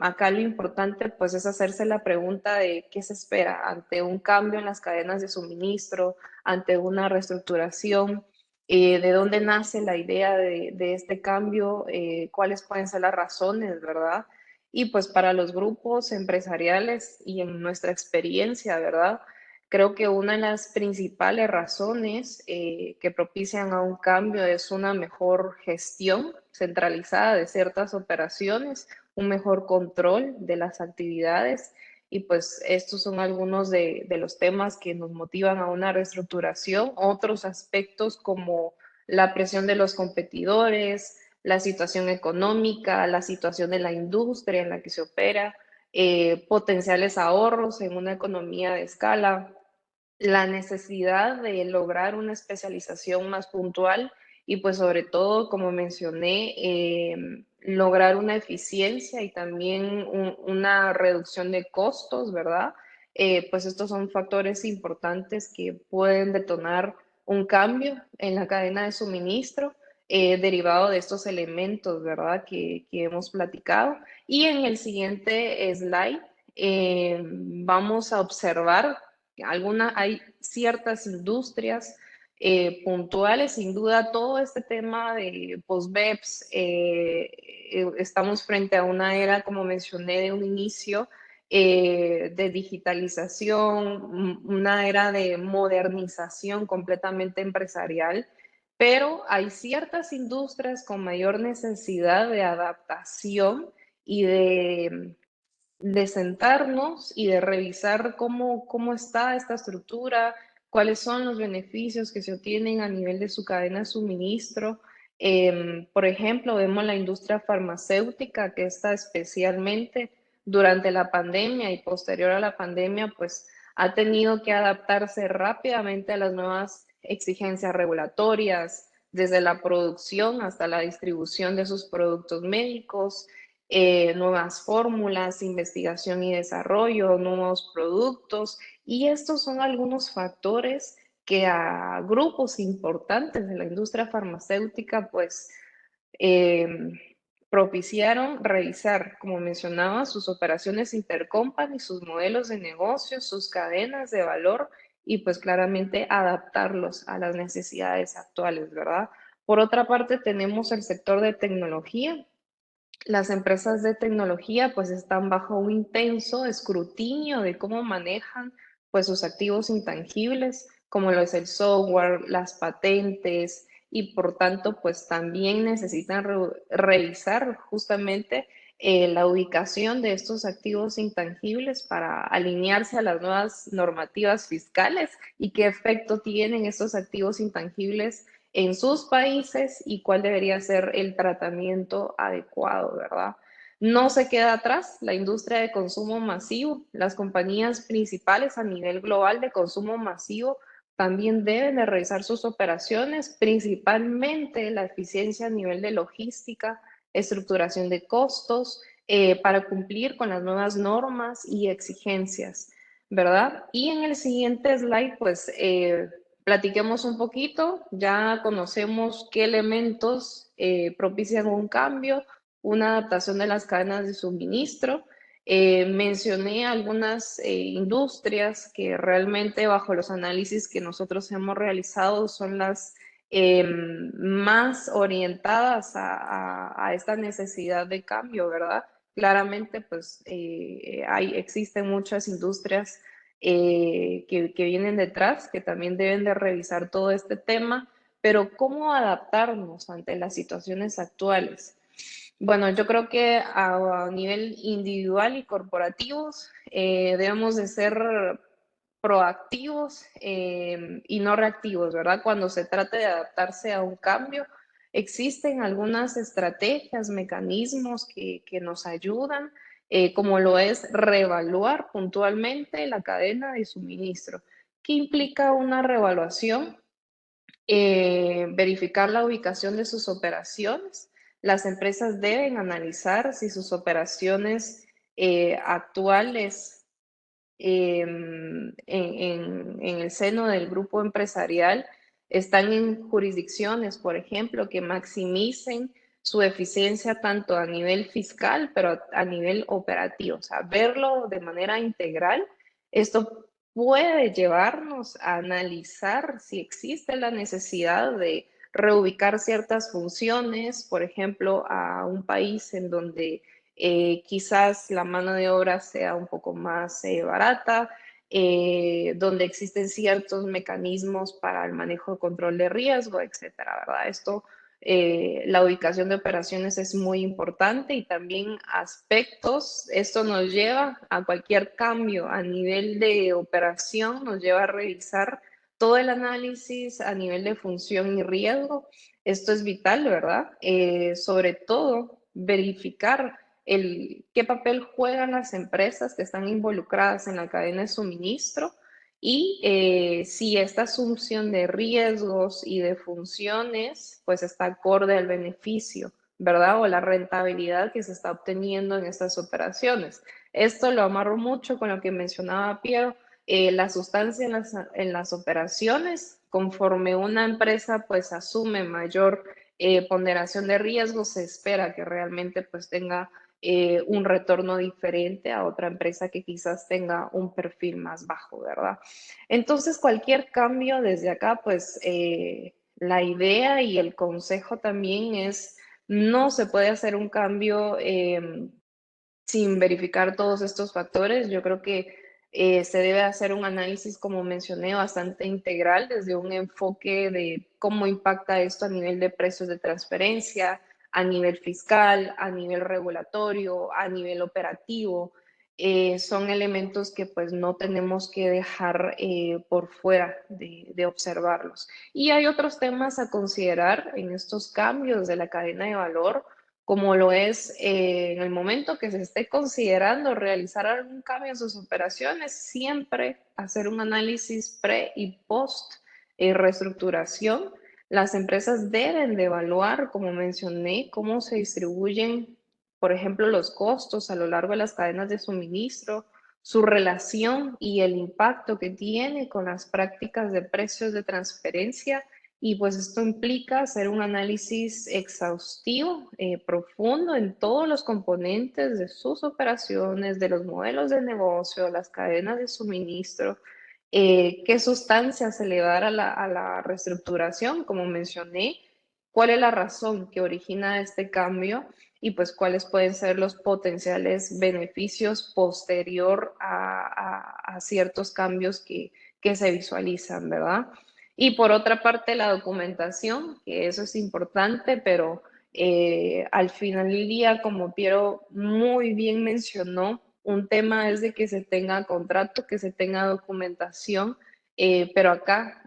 Acá lo importante pues es hacerse la pregunta de qué se espera ante un cambio en las cadenas de suministro, ante una reestructuración, de dónde nace la idea de este cambio, cuáles pueden ser las razones, ¿verdad? Y pues para los grupos empresariales y en nuestra experiencia, ¿verdad? Creo que una de las principales razones que propician a un cambio es una mejor gestión centralizada de ciertas operaciones, un mejor control de las actividades, y pues estos son algunos de los temas que nos motivan a una reestructuración. Otros aspectos como la presión de los competidores, la situación económica, la situación de la industria en la que se opera, potenciales ahorros en una economía de escala, la necesidad de lograr una especialización más puntual y pues sobre todo, como mencioné, lograr una eficiencia y también una reducción de costos, ¿verdad? Pues estos son factores importantes que pueden detonar un cambio en la cadena de suministro derivado de estos elementos, ¿verdad? Que hemos platicado. Y en el siguiente slide vamos a observar hay ciertas industrias puntuales, sin duda todo este tema de post-BEPS, estamos frente a una era, como mencioné de un inicio, de digitalización, una era de modernización completamente empresarial, pero hay ciertas industrias con mayor necesidad de adaptación y de sentarnos y de revisar cómo está esta estructura, cuáles son los beneficios que se obtienen a nivel de su cadena de suministro. Por ejemplo, vemos la industria farmacéutica que está especialmente durante la pandemia y posterior a la pandemia, pues ha tenido que adaptarse rápidamente a las nuevas exigencias regulatorias, desde la producción hasta la distribución de sus productos médicos, nuevas fórmulas, investigación y desarrollo, nuevos productos. Y estos son algunos factores que a grupos importantes de la industria farmacéutica, pues, eh, propiciaron revisar, como mencionaba, sus operaciones intercompany, sus modelos de negocio, sus cadenas de valor y pues claramente adaptarlos a las necesidades actuales, ¿verdad? Por otra parte, tenemos el sector de tecnología. Las empresas de tecnología pues están bajo un intenso escrutinio de cómo manejan pues sus activos intangibles, como lo es el software, las patentes, y por tanto pues también necesitan revisar justamente la ubicación de estos activos intangibles para alinearse a las nuevas normativas fiscales y qué efecto tienen estos activos intangibles en sus países y cuál debería ser el tratamiento adecuado, ¿verdad? No se queda atrás la industria de consumo masivo. Las compañías principales a nivel global de consumo masivo también deben de revisar sus operaciones, principalmente la eficiencia a nivel de logística, estructuración de costos, para cumplir con las nuevas normas y exigencias, ¿verdad? Y en el siguiente slide, pues platiquemos un poquito, ya conocemos qué elementos propician un cambio, una adaptación de las cadenas de suministro. Mencioné algunas industrias que realmente bajo los análisis que nosotros hemos realizado son las más orientadas a esta necesidad de cambio, ¿verdad? Claramente, pues existen muchas industrias que vienen detrás, que también deben de revisar todo este tema, pero ¿cómo adaptarnos ante las situaciones actuales? Bueno, yo creo que a nivel individual y corporativos debemos de ser proactivos y no reactivos, ¿verdad? Cuando se trate de adaptarse a un cambio, existen algunas estrategias, mecanismos que nos ayudan, como lo es reevaluar puntualmente la cadena de suministro. ¿Qué implica una reevaluación? Verificar la ubicación de sus operaciones. Las empresas deben analizar si sus operaciones actuales en el seno del grupo empresarial están en jurisdicciones, por ejemplo, que maximicen su eficiencia tanto a nivel fiscal, pero a nivel operativo, o sea, verlo de manera integral. Esto puede llevarnos a analizar si existe la necesidad de reubicar ciertas funciones, por ejemplo, a un país en donde quizás la mano de obra sea un poco más barata, donde existen ciertos mecanismos para el manejo de control de riesgo, etcétera, ¿verdad? Esto, la ubicación de operaciones es muy importante y también aspectos, esto nos lleva a cualquier cambio a nivel de operación, nos lleva a revisar todo el análisis a nivel de función y riesgo. Esto es vital, ¿verdad? Sobre todo, verificar qué papel juegan las empresas que están involucradas en la cadena de suministro y si esta asunción de riesgos y de funciones pues está acorde al beneficio, ¿verdad? O la rentabilidad que se está obteniendo en estas operaciones. Esto lo amarro mucho con lo que mencionaba Piero, la sustancia en las operaciones, conforme una empresa pues asume mayor ponderación de riesgo, se espera que realmente pues tenga un retorno diferente a otra empresa que quizás tenga un perfil más bajo, ¿verdad? Entonces, cualquier cambio desde acá, pues la idea y el consejo también es, no se puede hacer un cambio sin verificar todos estos factores. Yo creo que se debe hacer un análisis, como mencioné, bastante integral desde un enfoque de cómo impacta esto a nivel de precios de transferencia, a nivel fiscal, a nivel regulatorio, a nivel operativo. Son elementos que pues no tenemos que dejar por fuera de observarlos. Y hay otros temas a considerar en estos cambios de la cadena de valor, como lo es en el momento que se esté considerando realizar algún cambio en sus operaciones, siempre hacer un análisis pre y post reestructuración. Las empresas deben de evaluar, como mencioné, cómo se distribuyen, por ejemplo, los costos a lo largo de las cadenas de suministro, su relación y el impacto que tiene con las prácticas de precios de transferencia y pues esto implica hacer un análisis exhaustivo, profundo en todos los componentes de sus operaciones, de los modelos de negocio, las cadenas de suministro, qué sustancias se le va a dar a la reestructuración, como mencioné, cuál es la razón que origina este cambio y pues cuáles pueden ser los potenciales beneficios posterior a ciertos cambios que se visualizan, ¿verdad? Y por otra parte, la documentación, que eso es importante, pero al final del día, como Piero muy bien mencionó, un tema es de que se tenga contrato, que se tenga documentación, pero acá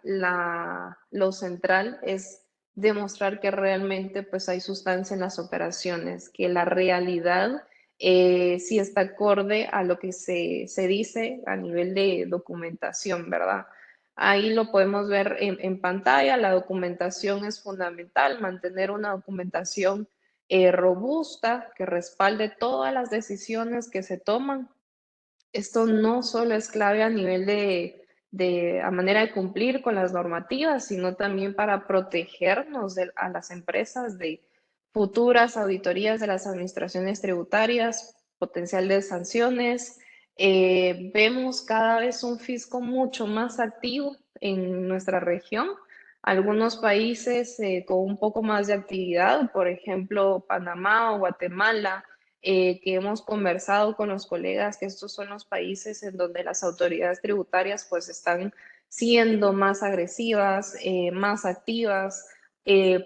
lo central es demostrar que realmente pues hay sustancia en las operaciones, que la realidad sí está acorde a lo que se dice a nivel de documentación, ¿verdad? Ahí lo podemos ver en pantalla, la documentación es fundamental, mantener una documentación robusta que respalde todas las decisiones que se toman. Esto no solo es clave a nivel a manera de cumplir con las normativas, sino también para protegernos a las empresas de futuras auditorías de las administraciones tributarias, potencial de sanciones. Vemos cada vez un fisco mucho más activo en nuestra región. Algunos países con un poco más de actividad, por ejemplo, Panamá o Guatemala, que hemos conversado con los colegas, que estos son los países en donde las autoridades tributarias pues están siendo más agresivas, más activas,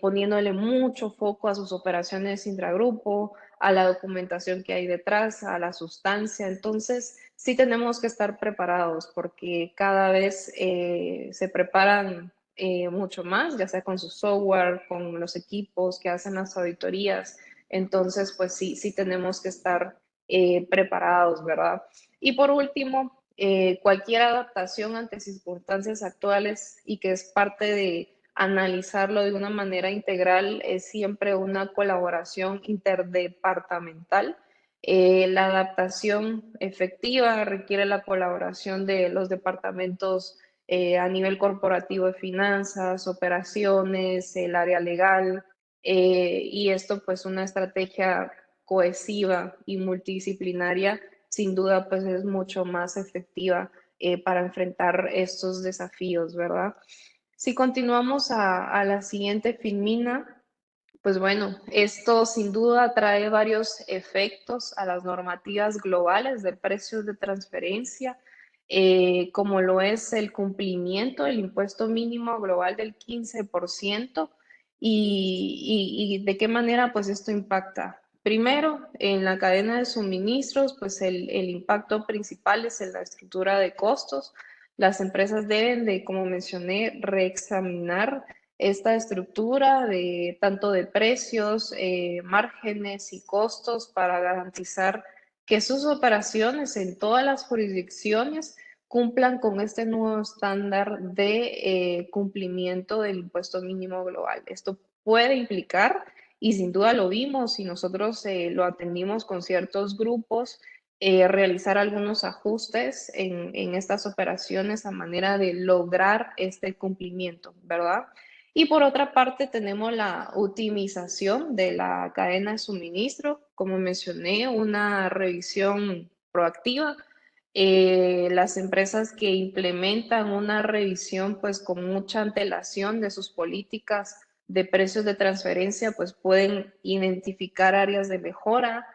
poniéndole mucho foco a sus operaciones intragrupo, a la documentación que hay detrás, a la sustancia. Entonces, sí tenemos que estar preparados porque cada vez se preparan mucho más, ya sea con su software, con los equipos que hacen las auditorías. Entonces, pues sí, sí tenemos que estar preparados, ¿verdad? Y por último, cualquier adaptación ante circunstancias actuales y que es parte de analizarlo de una manera integral es siempre una colaboración interdepartamental. La adaptación efectiva requiere la colaboración de los departamentos a nivel corporativo de finanzas, operaciones, el área legal, y esto pues una estrategia cohesiva y multidisciplinaria sin duda pues es mucho más efectiva para enfrentar estos desafíos, ¿verdad? Si continuamos a la siguiente filmina, pues bueno, esto sin duda trae varios efectos a las normativas globales de precios de transferencia, como lo es el cumplimiento del impuesto mínimo global del 15%, y de qué manera pues esto impacta. Primero, en la cadena de suministros, pues el impacto principal es en la estructura de costos. Las empresas deben de, como mencioné, reexaminar esta estructura de tanto de precios, márgenes y costos para garantizar que sus operaciones en todas las jurisdicciones cumplan con este nuevo estándar de cumplimiento del impuesto mínimo global. Esto puede implicar, y sin duda lo vimos y nosotros lo atendimos con ciertos grupos, realizar algunos ajustes en estas operaciones a manera de lograr este cumplimiento, ¿verdad? Y por otra parte, tenemos la optimización de la cadena de suministro, como mencioné, una revisión proactiva. Las empresas que implementan una revisión pues con mucha antelación de sus políticas de precios de transferencia, pues pueden identificar áreas de mejora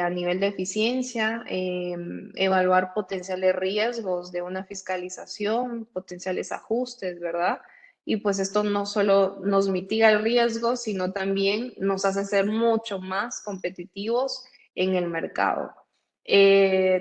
a nivel de eficiencia, evaluar potenciales riesgos de una fiscalización, potenciales ajustes, ¿verdad? Y pues esto no solo nos mitiga el riesgo, sino también nos hace ser mucho más competitivos en el mercado.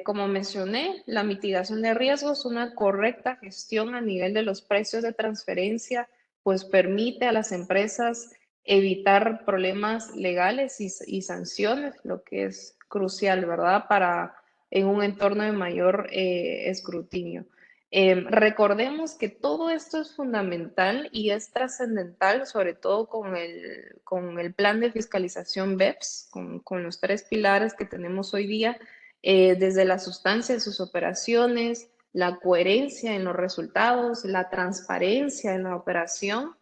Como mencioné, la mitigación de riesgos, una correcta gestión a nivel de los precios de transferencia, pues permite a las empresas evitar problemas legales y sanciones, lo que es crucial, ¿verdad? Para en un entorno de mayor escrutinio. Recordemos que todo esto es fundamental y es trascendental, sobre todo con el plan de fiscalización BEPS, con los tres pilares que tenemos hoy día, desde la sustancia de sus operaciones, la coherencia en los resultados, la transparencia en la operación.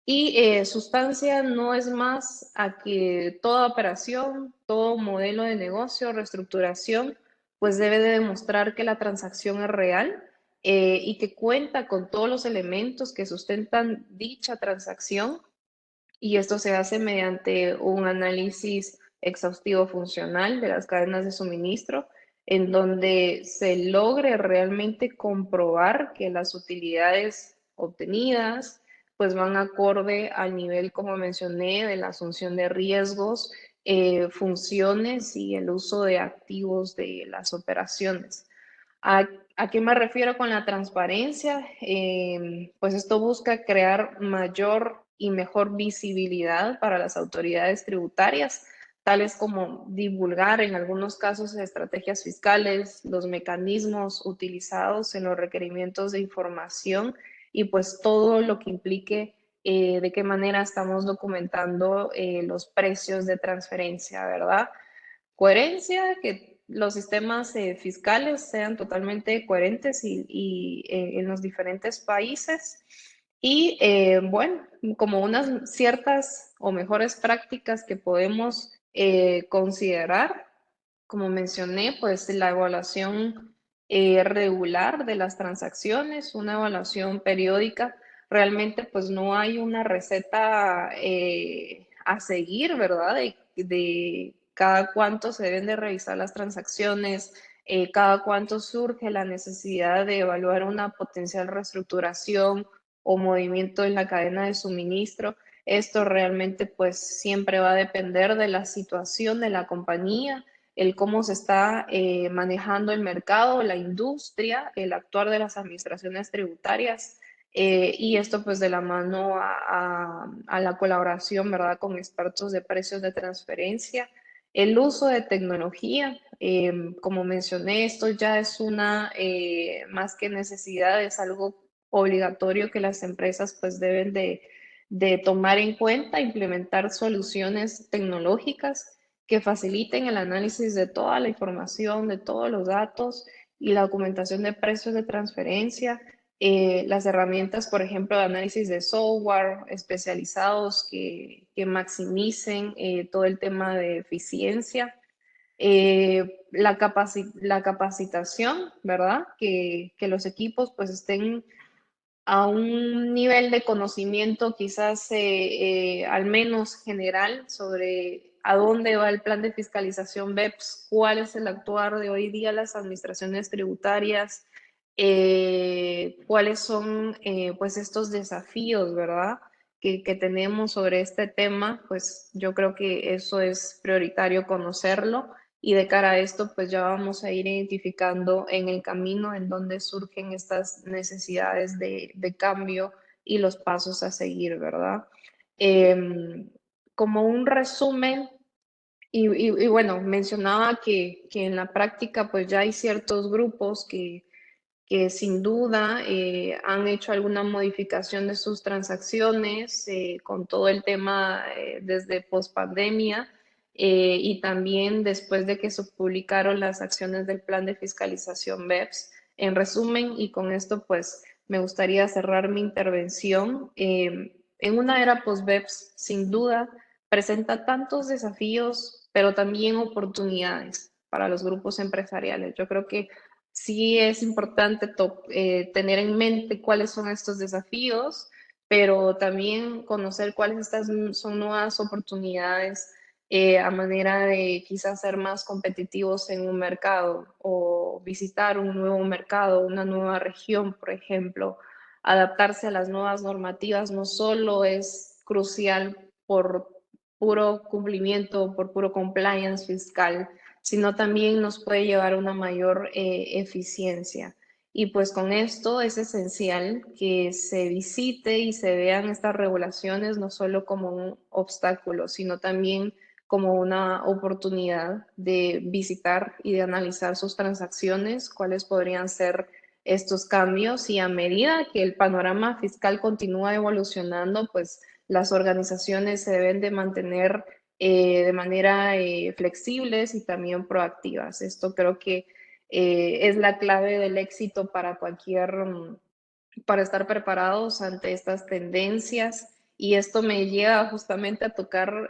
Y sustancia no es más a que toda operación, todo modelo de negocio, reestructuración, pues debe de demostrar que la transacción es real y que cuenta con todos los elementos que sustentan dicha transacción, y esto se hace mediante un análisis exhaustivo funcional de las cadenas de suministro, en donde se logre realmente comprobar que las utilidades obtenidas pues van acorde al nivel, como mencioné, de la asunción de riesgos, funciones y el uso de activos de las operaciones. ¿A, a qué me refiero con la transparencia? Pues esto busca crear mayor y mejor visibilidad para las autoridades tributarias, tales como divulgar en algunos casos estrategias fiscales, los mecanismos utilizados en los requerimientos de información y pues todo lo que implique de qué manera estamos documentando los precios de transferencia, ¿verdad? Coherencia, que los sistemas fiscales sean totalmente coherentes en los diferentes países. Y bueno, como unas ciertas o mejores prácticas que podemos considerar, como mencioné, pues la evaluación regular de las transacciones, una evaluación periódica. Realmente pues no hay una receta a seguir, ¿verdad? De cada cuánto se deben de revisar las transacciones, cada cuánto surge la necesidad de evaluar una potencial reestructuración o movimiento en la cadena de suministro. Esto realmente pues siempre va a depender de la situación de la compañía, el cómo se está manejando el mercado, la industria, el actuar de las administraciones tributarias, y esto pues de la mano a la colaboración, ¿verdad?, con expertos de precios de transferencia, el uso de tecnología. Como mencioné, esto ya es una, más que necesidad, es algo obligatorio que las empresas pues deben de tomar en cuenta, implementar soluciones tecnológicas que faciliten el análisis de toda la información, de todos los datos y la documentación de precios de transferencia. Las herramientas, por ejemplo, de análisis de software especializados que maximicen todo el tema de eficiencia. La capacitación, ¿verdad? Que los equipos pues estén a un nivel de conocimiento quizás al menos general sobre a dónde va el plan de fiscalización BEPS, cuál es el actuar de hoy día las administraciones tributarias, cuáles son pues estos desafíos, ¿verdad? Que tenemos sobre este tema, pues yo creo que eso es prioritario conocerlo, y de cara a esto, pues ya vamos a ir identificando en el camino en donde surgen estas necesidades de cambio y los pasos a seguir, ¿verdad? Como un resumen, y bueno, mencionaba que en la práctica pues ya hay ciertos grupos que sin duda han hecho alguna modificación de sus transacciones con todo el tema desde pospandemia, y también después de que se publicaron las acciones del plan de fiscalización BEPS. En resumen, y con esto pues me gustaría cerrar mi intervención, en una era post-BEPS sin duda presenta tantos desafíos, pero también oportunidades para los grupos empresariales. Yo creo que sí es importante tener en mente cuáles son estos desafíos, pero también conocer cuáles estas son nuevas oportunidades a manera de quizás ser más competitivos en un mercado o visitar un nuevo mercado, una nueva región, por ejemplo. Adaptarse a las nuevas normativas no solo es crucial por puro cumplimiento, por puro compliance fiscal, sino también nos puede llevar a una mayor eficiencia. Y pues con esto es esencial que se visite y se vean estas regulaciones no solo como un obstáculo, sino también como una oportunidad de visitar y de analizar sus transacciones, cuáles podrían ser estos cambios, y a medida que el panorama fiscal continúa evolucionando, pues las organizaciones se deben de mantener de manera flexibles y también proactivas. Esto creo que es la clave del éxito para para estar preparados ante estas tendencias y esto me lleva justamente a tocar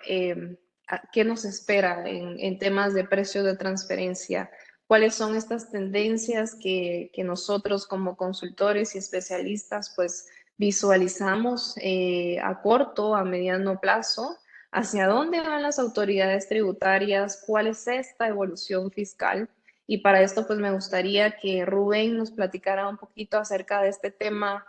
qué nos espera en temas de precios de transferencia, cuáles son estas tendencias que nosotros como consultores y especialistas pues visualizamos a corto, a mediano plazo, hacia dónde van las autoridades tributarias, cuál es esta evolución fiscal. Y para esto, pues me gustaría que Rubén nos platicara un poquito acerca de este tema.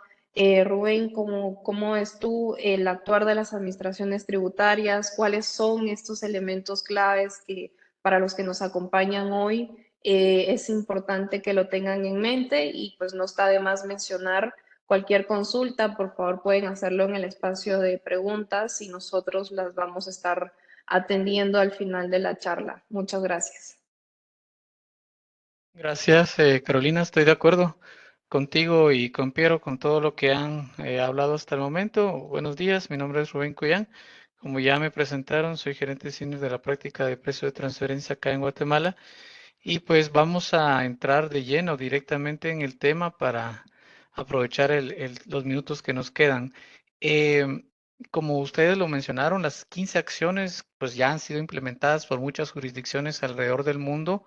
Rubén, ¿cómo es tú el actuar de las administraciones tributarias? ¿Cuáles son estos elementos claves que para los que nos acompañan hoy es importante que lo tengan en mente? Y pues no está de más mencionar cualquier consulta, por favor pueden hacerlo en el espacio de preguntas y nosotros las vamos a estar atendiendo al final de la charla. Muchas gracias. Gracias, Carolina. Estoy de acuerdo contigo y con Piero con todo lo que han hablado hasta el momento. Buenos días, mi nombre es Rubén Cuyán. Como ya me presentaron, soy gerente senior de la práctica de precio de transferencia acá en Guatemala. Y pues vamos a entrar de lleno directamente en el tema para aprovechar los minutos que nos quedan. Como ustedes lo mencionaron, las 15 acciones pues ya han sido implementadas por muchas jurisdicciones alrededor del mundo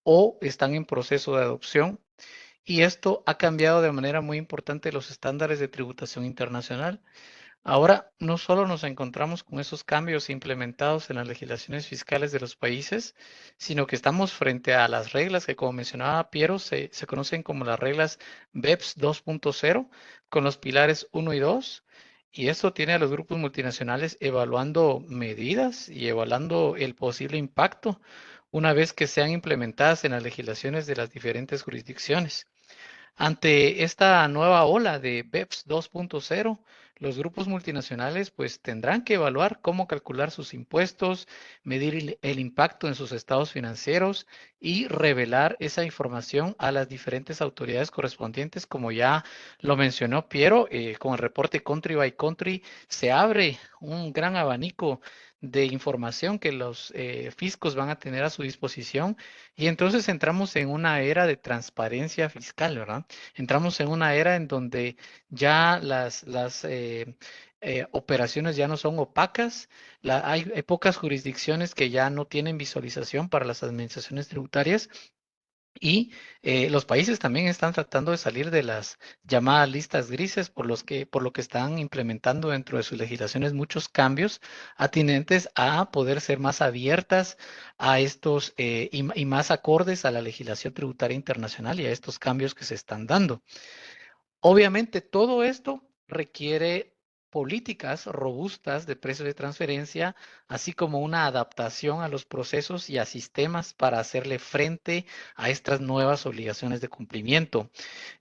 o están en proceso de adopción. Y esto ha cambiado de manera muy importante los estándares de tributación internacional. Ahora, no solo nos encontramos con esos cambios implementados en las legislaciones fiscales de los países, sino que estamos frente a las reglas que, como mencionaba Piero, se conocen como las reglas BEPS 2.0, con los pilares 1 y 2. Y esto tiene a los grupos multinacionales evaluando medidas y evaluando el posible impacto una vez que sean implementadas en las legislaciones de las diferentes jurisdicciones. Ante esta nueva ola de BEPS 2.0, los grupos multinacionales pues tendrán que evaluar cómo calcular sus impuestos, medir el impacto en sus estados financieros y revelar esa información a las diferentes autoridades correspondientes. Como ya lo mencionó Piero, con el reporte Country by Country se abre un gran abanico de información que los fiscos van a tener a su disposición y entonces entramos en una era de transparencia fiscal, ¿verdad? Entramos en una era en donde ya las operaciones ya no son opacas, hay pocas jurisdicciones que ya no tienen visualización para las administraciones tributarias y los países también están tratando de salir de las llamadas listas grises por lo que están implementando dentro de sus legislaciones muchos cambios atinentes a poder ser más abiertas a estos y más acordes a la legislación tributaria internacional y a estos cambios que se están dando. Obviamente, todo esto requiere políticas robustas de precios de transferencia, así como una adaptación a los procesos y a sistemas para hacerle frente a estas nuevas obligaciones de cumplimiento.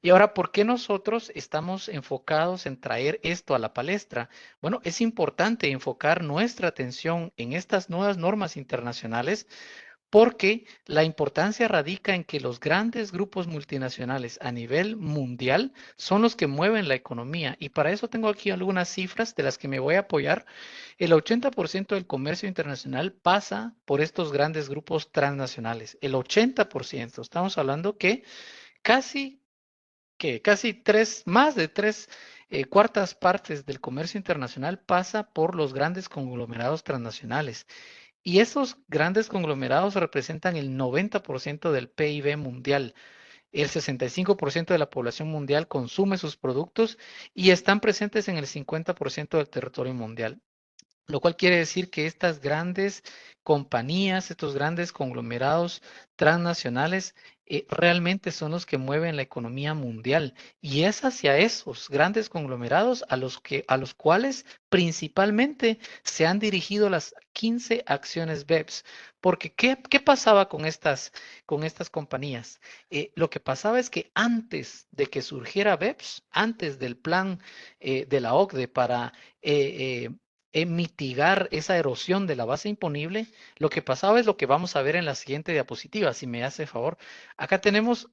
Y ahora, ¿por qué nosotros estamos enfocados en traer esto a la palestra? Bueno, es importante enfocar nuestra atención en estas nuevas normas internacionales porque la importancia radica en que los grandes grupos multinacionales a nivel mundial son los que mueven la economía. Y para eso tengo aquí algunas cifras de las que me voy a apoyar. El 80% del comercio internacional pasa por estos grandes grupos transnacionales. El 80%. Estamos hablando casi, casi más de tres cuartas partes del comercio internacional pasa por los grandes conglomerados transnacionales. Y esos grandes conglomerados representan el 90% del PIB mundial. El 65% de la población mundial consume sus productos y están presentes en el 50% del territorio mundial. Lo cual quiere decir que estas grandes compañías, estos grandes conglomerados transnacionales, realmente son los que mueven la economía mundial. Y es hacia esos grandes conglomerados a los cuales principalmente se han dirigido las 15 acciones BEPS. Porque, ¿qué pasaba con estas compañías? Lo que pasaba es que antes de que surgiera BEPS, antes del plan de la OCDE para mitigar esa erosión de la base imponible, lo que pasaba es lo que vamos a ver en la siguiente diapositiva, si me hace favor. Acá tenemos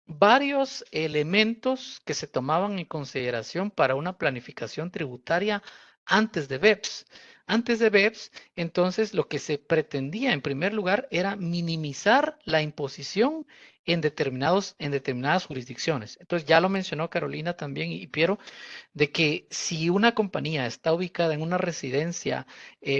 varios elementos que se tomaban en consideración para una planificación tributaria antes de BEPS. Antes de BEPS, entonces lo que se pretendía en primer lugar era minimizar la imposición en determinadas jurisdicciones. Entonces ya lo mencionó Carolina también y Piero, de que si una compañía está ubicada en una residencia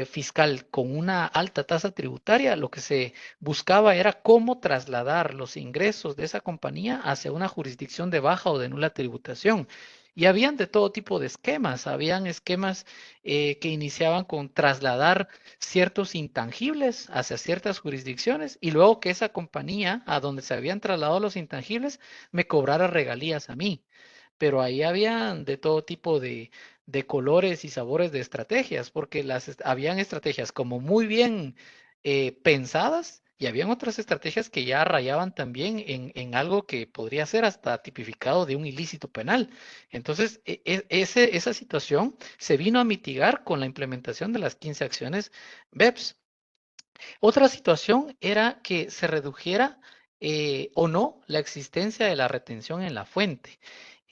fiscal con una alta tasa tributaria, lo que se buscaba era cómo trasladar los ingresos de esa compañía hacia una jurisdicción de baja o de nula tributación. Y habían de todo tipo de esquemas. Habían esquemas que iniciaban con trasladar ciertos intangibles hacia ciertas jurisdicciones y luego que esa compañía a donde se habían trasladado los intangibles me cobrara regalías a mí. Pero ahí habían de todo tipo de colores y sabores de estrategias, porque habían estrategias como muy bien pensadas y habían otras estrategias que ya rayaban también en algo que podría ser hasta tipificado de un ilícito penal. Entonces, esa situación se vino a mitigar con la implementación de las 15 acciones BEPS. Otra situación era que se redujera o no la existencia de la retención en la fuente.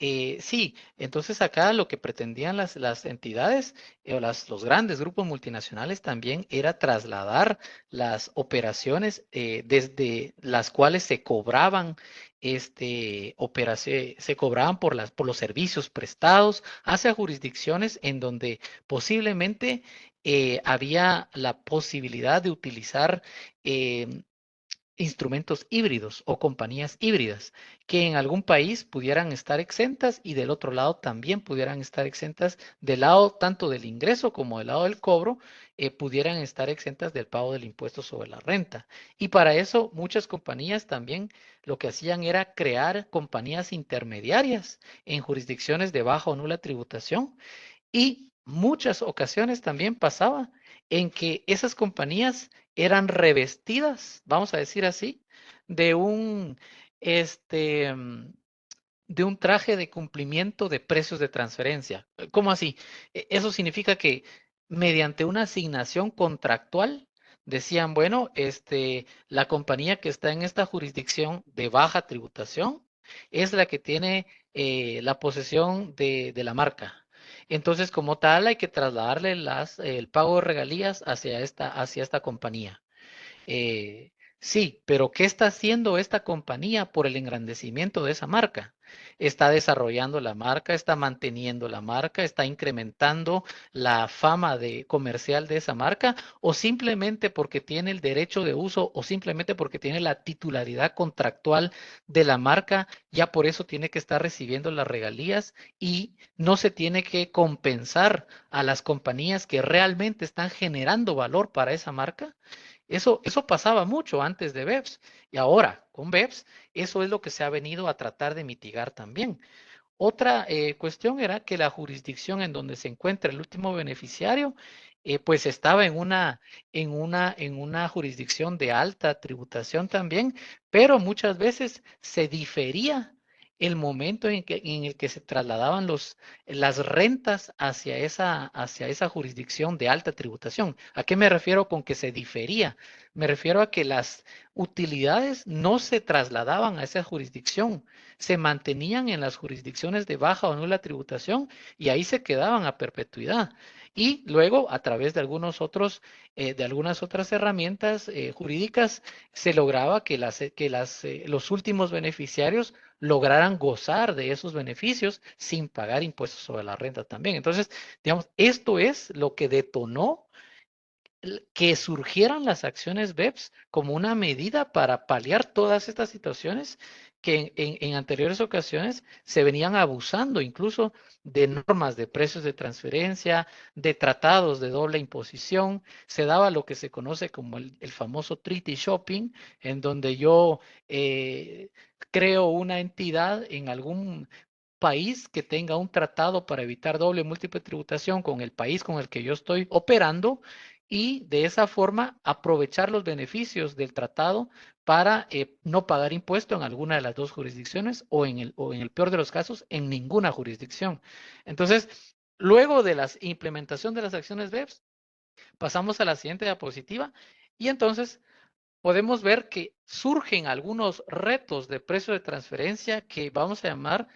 Sí, entonces acá lo que pretendían las entidades o los grandes grupos multinacionales también era trasladar las operaciones desde las cuales se cobraban se cobraban por los servicios prestados hacia jurisdicciones en donde posiblemente había la posibilidad de utilizar instrumentos híbridos o compañías híbridas que en algún país pudieran estar exentas y del otro lado también pudieran estar exentas del lado tanto del ingreso como del lado del cobro, pudieran estar exentas del pago del impuesto sobre la renta. Y para eso muchas compañías también lo que hacían era crear compañías intermediarias en jurisdicciones de baja o nula tributación y muchas ocasiones también pasaba en que esas compañías eran revestidas, vamos a decir así, de un, este, de un traje de cumplimiento de precios de transferencia. ¿Cómo así? Eso significa que mediante una asignación contractual decían, bueno, la compañía que está en esta jurisdicción de baja tributación es la que tiene la posesión de la marca. Entonces, como tal, hay que trasladarle el pago de regalías hacia esta compañía. Eh, sí, pero ¿qué está haciendo esta compañía por el engrandecimiento de esa marca? Está desarrollando la marca, está manteniendo la marca, está incrementando la fama comercial de esa marca, o simplemente porque tiene el derecho de uso o simplemente porque tiene la titularidad contractual de la marca, ya por eso tiene que estar recibiendo las regalías y no se tiene que compensar a las compañías que realmente están generando valor para esa marca. Eso pasaba mucho antes de BEPS y ahora con BEPS eso es lo que se ha venido a tratar de mitigar también. Otra cuestión era que la jurisdicción en donde se encuentra el último beneficiario, pues estaba en una jurisdicción de alta tributación también, pero muchas veces se difería el momento en el que se trasladaban las rentas hacia esa jurisdicción de alta tributación. ¿A qué me refiero con que se difería? Me refiero a que las utilidades no se trasladaban a esa jurisdicción, se mantenían en las jurisdicciones de baja o nula tributación y ahí se quedaban a perpetuidad. Y luego, a través de algunas otras herramientas jurídicas, se lograba que los últimos beneficiarios lograran gozar de esos beneficios sin pagar impuestos sobre la renta también. Entonces, digamos, esto es lo que detonó que surgieran las acciones BEPS como una medida para paliar todas estas situaciones que en anteriores ocasiones se venían abusando incluso de normas de precios de transferencia, de tratados de doble imposición. Se daba lo que se conoce como el famoso treaty shopping, en donde yo creo una entidad en algún país que tenga un tratado para evitar doble múltiple tributación con el país con el que yo estoy operando y de esa forma aprovechar los beneficios del tratado para no pagar impuesto en alguna de las dos jurisdicciones o en el peor de los casos, en ninguna jurisdicción. Entonces, luego de la implementación de las acciones BEPS, pasamos a la siguiente diapositiva y entonces podemos ver que surgen algunos retos de precio de transferencia que vamos a llamar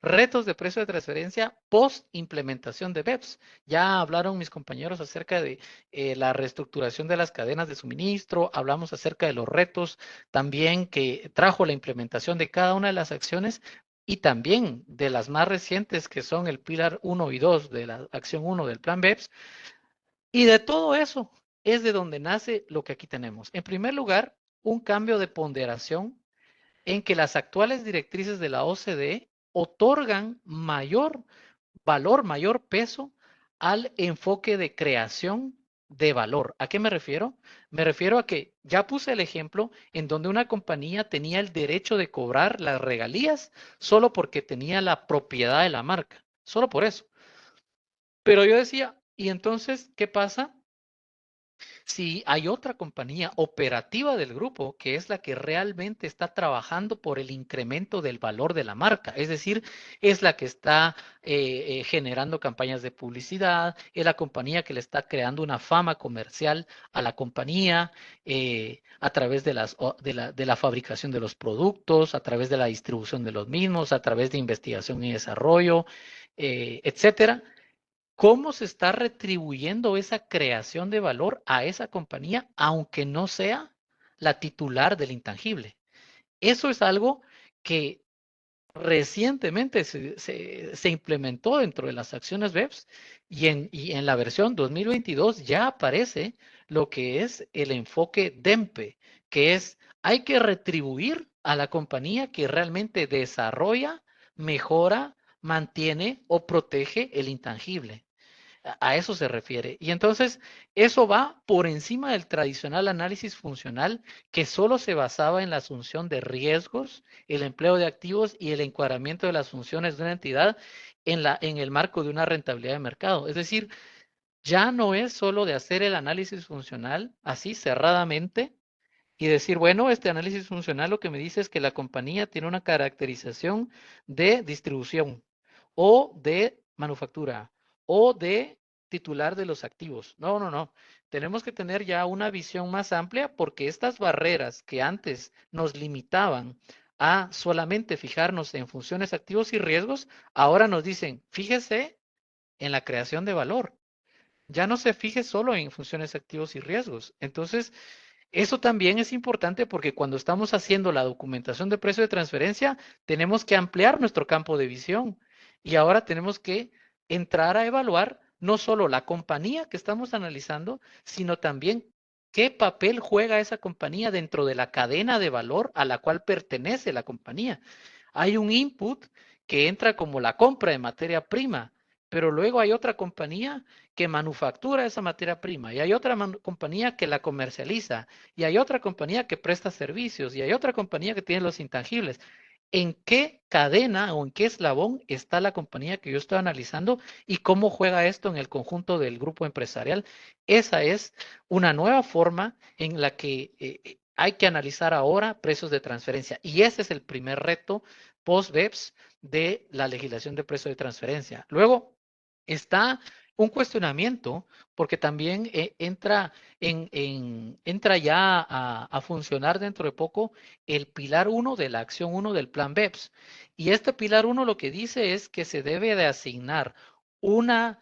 retos de precio de transferencia post implementación de BEPS. Ya hablaron mis compañeros acerca de la reestructuración de las cadenas de suministro, hablamos acerca de los retos también que trajo la implementación de cada una de las acciones y también de las más recientes que son el Pilar 1 y 2 de la acción 1 del plan BEPS. Y de todo eso es de donde nace lo que aquí tenemos. En primer lugar, un cambio de ponderación en que las actuales directrices de la OCDE otorgan mayor valor, mayor peso al enfoque de creación de valor. ¿A qué me refiero? Me refiero a que ya puse el ejemplo en donde una compañía tenía el derecho de cobrar las regalías solo porque tenía la propiedad de la marca, solo por eso. Pero yo decía, ¿y entonces qué pasa si hay otra compañía operativa del grupo que es la que realmente está trabajando por el incremento del valor de la marca? Es decir, es la que está generando campañas de publicidad, es la compañía que le está creando una fama comercial a la compañía a través de la fabricación de los productos, a través de la distribución de los mismos, a través de investigación y desarrollo, etcétera. ¿Cómo se está retribuyendo esa creación de valor a esa compañía, aunque no sea la titular del intangible? Eso es algo que recientemente se implementó dentro de las acciones BEPS y en la versión 2022 ya aparece lo que es el enfoque DEMPE, que es hay que retribuir a la compañía que realmente desarrolla, mejora, mantiene o protege el intangible. A eso se refiere. Y entonces eso va por encima del tradicional análisis funcional que solo se basaba en la asunción de riesgos, el empleo de activos y el encuadramiento de las funciones de una entidad en el marco de una rentabilidad de mercado. Es decir, ya no es solo de hacer el análisis funcional así cerradamente y decir, bueno, este análisis funcional lo que me dice es que la compañía tiene una caracterización de distribución o de manufactura o de titular de los activos. No, no, no. Tenemos que tener ya una visión más amplia porque estas barreras que antes nos limitaban a solamente fijarnos en funciones, activos y riesgos, ahora nos dicen, fíjese en la creación de valor. Ya no se fije solo en funciones, activos y riesgos. Entonces, eso también es importante porque cuando estamos haciendo la documentación de precio de transferencia, tenemos que ampliar nuestro campo de visión y ahora tenemos que entrar a evaluar no solo la compañía que estamos analizando, sino también qué papel juega esa compañía dentro de la cadena de valor a la cual pertenece la compañía. Hay un input que entra como la compra de materia prima, pero luego hay otra compañía que manufactura esa materia prima y hay otra compañía que la comercializa y hay otra compañía que presta servicios y hay otra compañía que tiene los intangibles. ¿En qué cadena o en qué eslabón está la compañía que yo estoy analizando y cómo juega esto en el conjunto del grupo empresarial? Esa es una nueva forma en la que hay que analizar ahora precios de transferencia y ese es el primer reto post-BEPS de la legislación de precios de transferencia. Luego está un cuestionamiento porque también entra ya a funcionar dentro de poco el pilar 1 de la acción 1 del plan BEPS. Y este pilar 1 lo que dice es que se debe de asignar una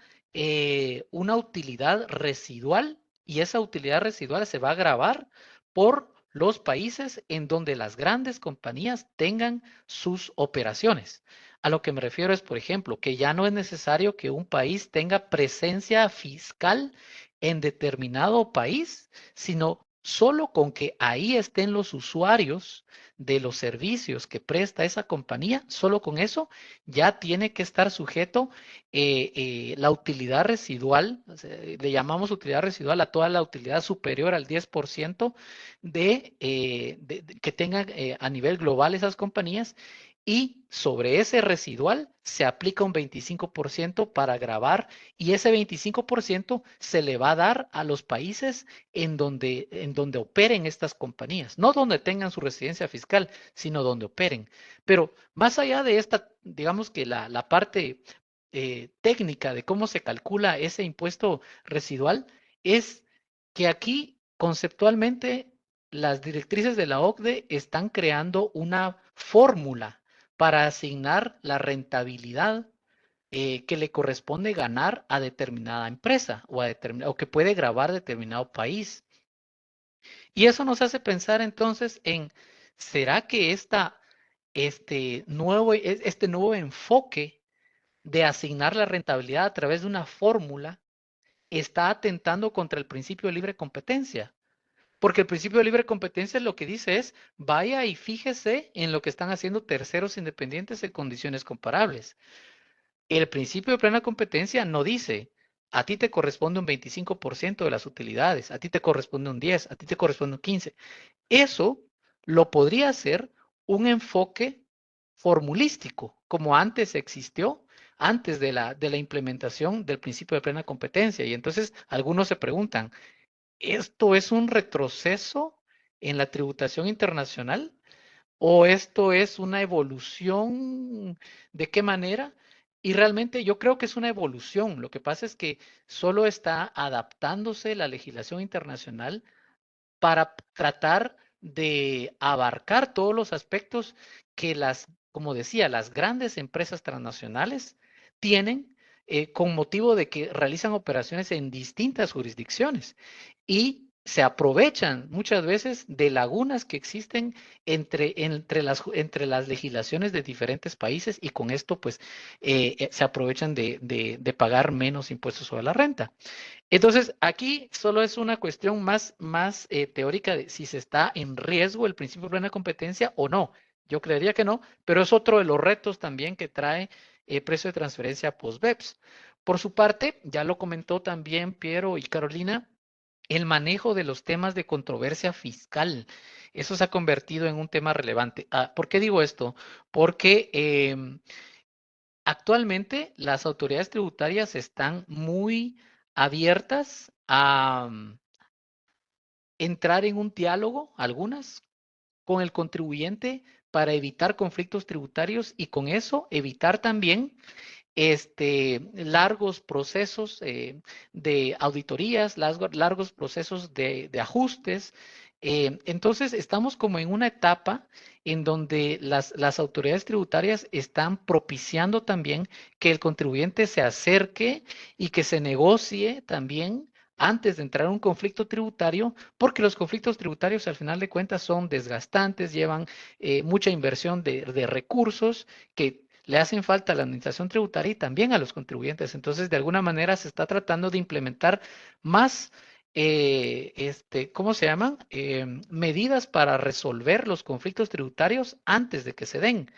utilidad residual y esa utilidad residual se va a gravar por los países en donde las grandes compañías tengan sus operaciones. A lo que me refiero es, por ejemplo, que ya no es necesario que un país tenga presencia fiscal en determinado país, sino solo con que ahí estén los usuarios de los servicios que presta esa compañía, solo con eso ya tiene que estar sujeto la utilidad residual, le llamamos utilidad residual a toda la utilidad superior al 10% que tengan a nivel global esas compañías y sobre ese residual se aplica un 25% para gravar y ese 25% se le va a dar a los países en donde operen estas compañías, no donde tengan su residencia fiscal, sino donde operen. Pero más allá de esta, digamos que la parte técnica de cómo se calcula ese impuesto residual, es que aquí conceptualmente las directrices de la OCDE están creando una fórmula para asignar la rentabilidad que le corresponde ganar a determinada empresa o que puede grabar determinado país. Y eso nos hace pensar entonces en, ¿será que este nuevo enfoque de asignar la rentabilidad a través de una fórmula está atentando contra el principio de libre competencia? Porque el principio de libre competencia lo que dice es, vaya y fíjese en lo que están haciendo terceros independientes en condiciones comparables. El principio de plena competencia no dice, a ti te corresponde un 25% de las utilidades, a ti te corresponde un 10, a ti te corresponde un 15. Eso lo podría hacer un enfoque formulístico, como antes existió, antes de la implementación del principio de plena competencia. Y entonces algunos se preguntan, ¿esto es un retroceso en la tributación internacional? ¿O esto es una evolución? ¿De qué manera? Y realmente yo creo que es una evolución. Lo que pasa es que solo está adaptándose la legislación internacional para tratar de abarcar todos los aspectos que como decía, las grandes empresas transnacionales tienen con motivo de que realizan operaciones en distintas jurisdicciones y se aprovechan muchas veces de lagunas que existen entre las legislaciones de diferentes países y con esto pues se aprovechan de pagar menos impuestos sobre la renta. Entonces, aquí solo es una cuestión más teórica de si se está en riesgo el principio de plena competencia o no. Yo creería que no, pero es otro de los retos también que trae el precio de transferencia post-BEPS. Por su parte, ya lo comentó también Piero y Carolina, el manejo de los temas de controversia fiscal. Eso se ha convertido en un tema relevante. ¿Por qué digo esto? Porque actualmente las autoridades tributarias están muy abiertas a entrar en un diálogo, algunas, con el contribuyente para evitar conflictos tributarios y con eso evitar también largos procesos de auditorías, largos procesos de ajustes. Entonces, estamos como en una etapa en donde las autoridades tributarias están propiciando también que el contribuyente se acerque y que se negocie también antes de entrar a un conflicto tributario, porque los conflictos tributarios al final de cuentas son desgastantes, llevan mucha inversión de recursos que le hacen falta a la administración tributaria y también a los contribuyentes. Entonces, de alguna manera se está tratando de implementar más, ¿cómo se llaman? Medidas para resolver los conflictos tributarios antes de que se den.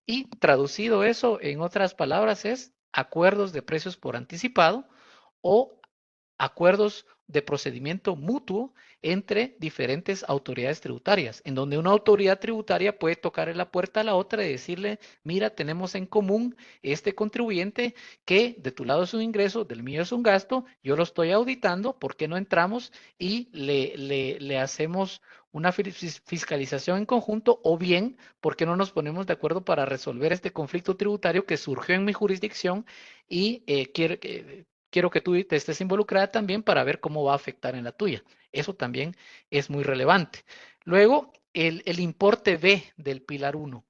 Y traducido eso, en otras palabras, es acuerdos de precios por anticipado o acuerdos de procedimiento mutuo entre diferentes autoridades tributarias, en donde una autoridad tributaria puede tocar la puerta a la otra y decirle, mira, tenemos en común este contribuyente que de tu lado es un ingreso, del mío es un gasto, yo lo estoy auditando, ¿por qué no entramos y le hacemos una fiscalización en conjunto? O bien, ¿por qué no nos ponemos de acuerdo para resolver este conflicto tributario que surgió en mi jurisdicción y quiero que tú te estés involucrada también para ver cómo va a afectar en la tuya? Eso también es muy relevante. Luego, el importe B del Pilar 1.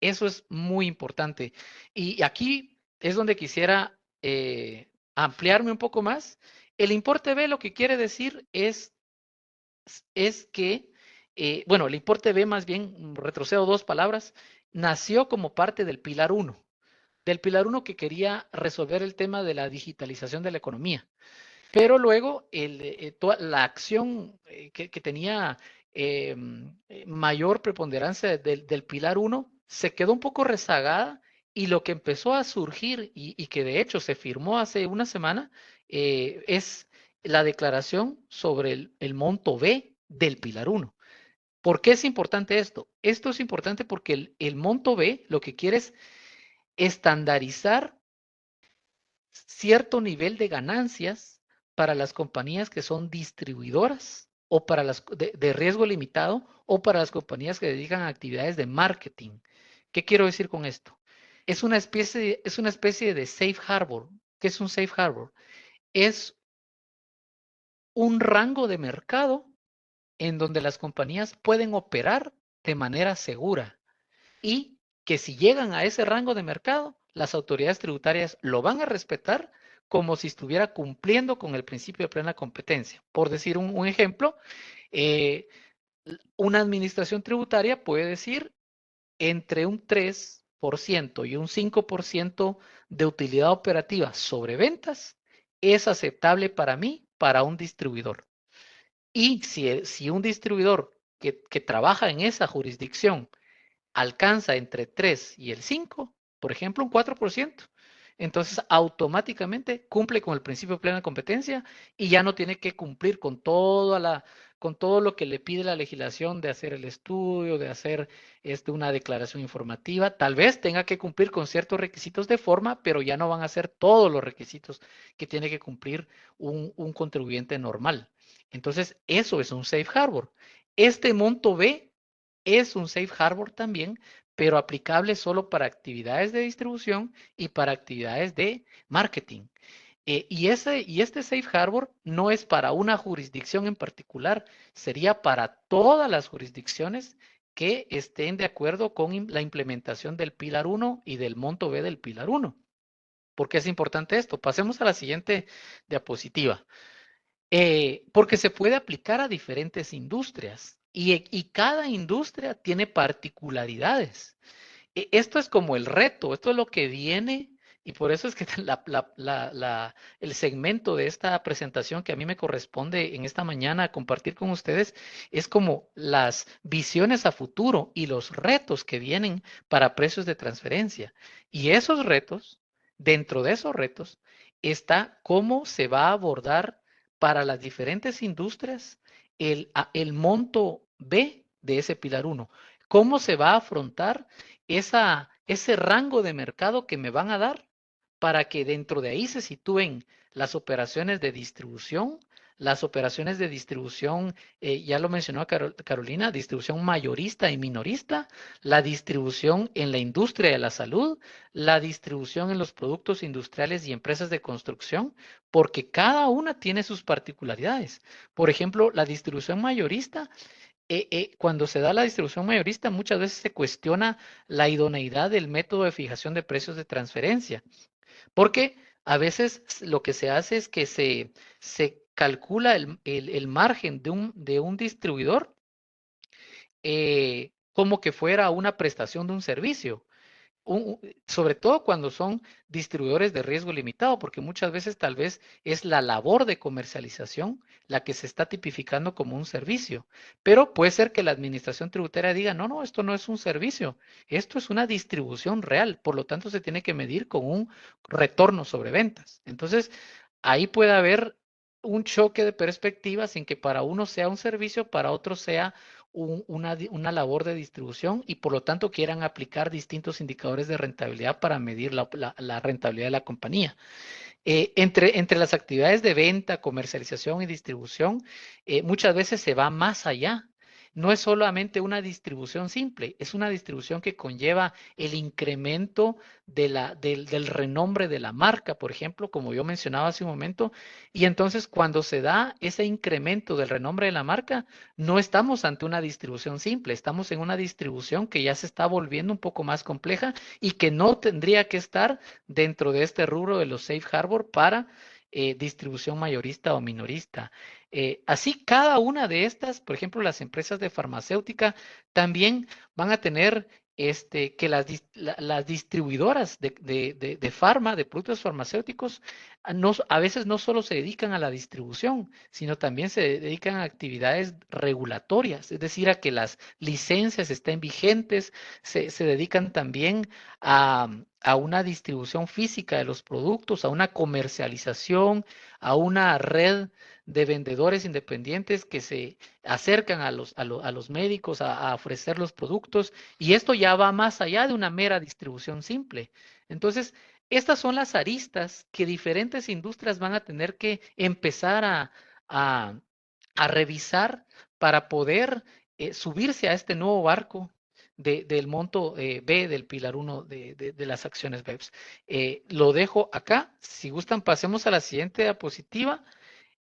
Eso es muy importante. Y aquí es donde quisiera ampliarme un poco más. El importe B lo que quiere decir es que, bueno, el importe B más bien, retrocedo 2 palabras, nació como parte del Pilar 1. Del Pilar 1 que quería resolver el tema de la digitalización de la economía. Pero luego toda la acción que tenía mayor preponderancia del Pilar 1 se quedó un poco rezagada y lo que empezó a surgir y que de hecho se firmó hace una semana es la declaración sobre el monto B del Pilar 1. ¿Por qué es importante esto? Esto es importante porque el monto B lo que quiere es estandarizar cierto nivel de ganancias para las compañías que son distribuidoras o para las de riesgo limitado o para las compañías que dedican a actividades de marketing. ¿Qué quiero decir con esto? Es una especie de safe harbor. ¿Qué es un safe harbor? Es un rango de mercado en donde las compañías pueden operar de manera segura y que si llegan a ese rango de mercado, las autoridades tributarias lo van a respetar como si estuviera cumpliendo con el principio de plena competencia. Por decir un ejemplo, una administración tributaria puede decir entre un 3% y un 5% de utilidad operativa sobre ventas es aceptable para mí, para un distribuidor. Y si un distribuidor que trabaja en esa jurisdicción alcanza entre 3 y el 5, por ejemplo, un 4%, entonces automáticamente cumple con el principio de plena competencia y ya no tiene que cumplir con todo lo que le pide la legislación de hacer el estudio, de hacer una declaración informativa. Tal vez tenga que cumplir con ciertos requisitos de forma, pero ya no van a ser todos los requisitos que tiene que cumplir un contribuyente normal. Entonces, eso es un safe harbor. Este monto B es un safe harbor también, pero aplicable solo para actividades de distribución y para actividades de marketing. Y este safe harbor no es para una jurisdicción en particular, sería para todas las jurisdicciones que estén de acuerdo con la implementación del Pilar 1 y del monto B del Pilar 1. ¿Por qué es importante esto? Pasemos a la siguiente diapositiva. Porque se puede aplicar a diferentes industrias y cada industria tiene particularidades. Esto es como el reto, esto es lo que viene y por eso es que el segmento de esta presentación que a mí me corresponde en esta mañana compartir con ustedes es como las visiones a futuro y los retos que vienen para precios de transferencia. Y esos retos, dentro de esos retos, está cómo se va a abordar para las diferentes industrias el monto B de ese pilar 1. ¿Cómo se va a afrontar ese rango de mercado que me van a dar para que dentro de ahí se sitúen las operaciones de distribución? Las operaciones de distribución, ya lo mencionó Carolina, distribución mayorista y minorista, la distribución en la industria de la salud, la distribución en los productos industriales y empresas de construcción, porque cada una tiene sus particularidades. Por ejemplo, la distribución mayorista, cuando se da la distribución mayorista, muchas veces se cuestiona la idoneidad del método de fijación de precios de transferencia, porque a veces lo que se hace es que se calcula el margen de un distribuidor como que fuera una prestación de un servicio. Sobre todo cuando son distribuidores de riesgo limitado, porque muchas veces tal vez es la labor de comercialización la que se está tipificando como un servicio. Pero puede ser que la administración tributaria diga, no, no, esto no es un servicio, esto es una distribución real, por lo tanto se tiene que medir con un retorno sobre ventas. Entonces, ahí puede haber un choque de perspectivas en que para uno sea un servicio, para otro sea una labor de distribución y por lo tanto quieran aplicar distintos indicadores de rentabilidad para medir la rentabilidad de la compañía. Entre las actividades de venta, comercialización y distribución, muchas veces se va más allá. No es solamente una distribución simple, es una distribución que conlleva el incremento del renombre de la marca, por ejemplo, como yo mencionaba hace un momento. Y entonces cuando se da ese incremento del renombre de la marca, no estamos ante una distribución simple, estamos en una distribución que ya se está volviendo un poco más compleja y que no tendría que estar dentro de este rubro de los safe harbor para distribución mayorista o minorista. Así, cada una de estas, por ejemplo, las empresas de farmacéutica también van a tener que las distribuidoras de farma, de productos farmacéuticos, a veces no solo se dedican a la distribución, sino también se dedican a actividades regulatorias, es decir, a que las licencias estén vigentes, se dedican también a una distribución física de los productos, a una comercialización, a una red de vendedores independientes que se acercan a los médicos a ofrecer los productos, y esto ya va más allá de una mera distribución simple. Entonces, estas son las aristas que diferentes industrias van a tener que empezar a revisar para poder subirse a este nuevo barco del monto B del pilar 1 de las acciones BEPS. Lo dejo acá. Si gustan, pasemos a la siguiente diapositiva.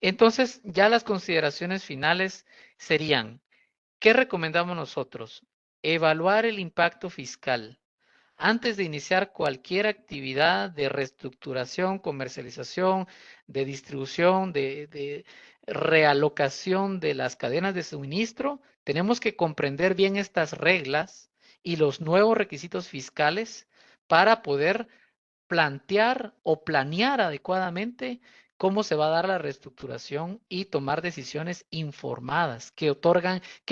Entonces, ya las consideraciones finales serían, ¿qué recomendamos nosotros? Evaluar el impacto fiscal antes de iniciar cualquier actividad de reestructuración, comercialización, de distribución, de realocación de las cadenas de suministro, tenemos que comprender bien estas reglas y los nuevos requisitos fiscales para poder plantear o planear adecuadamente cómo se va a dar la reestructuración y tomar decisiones informadas que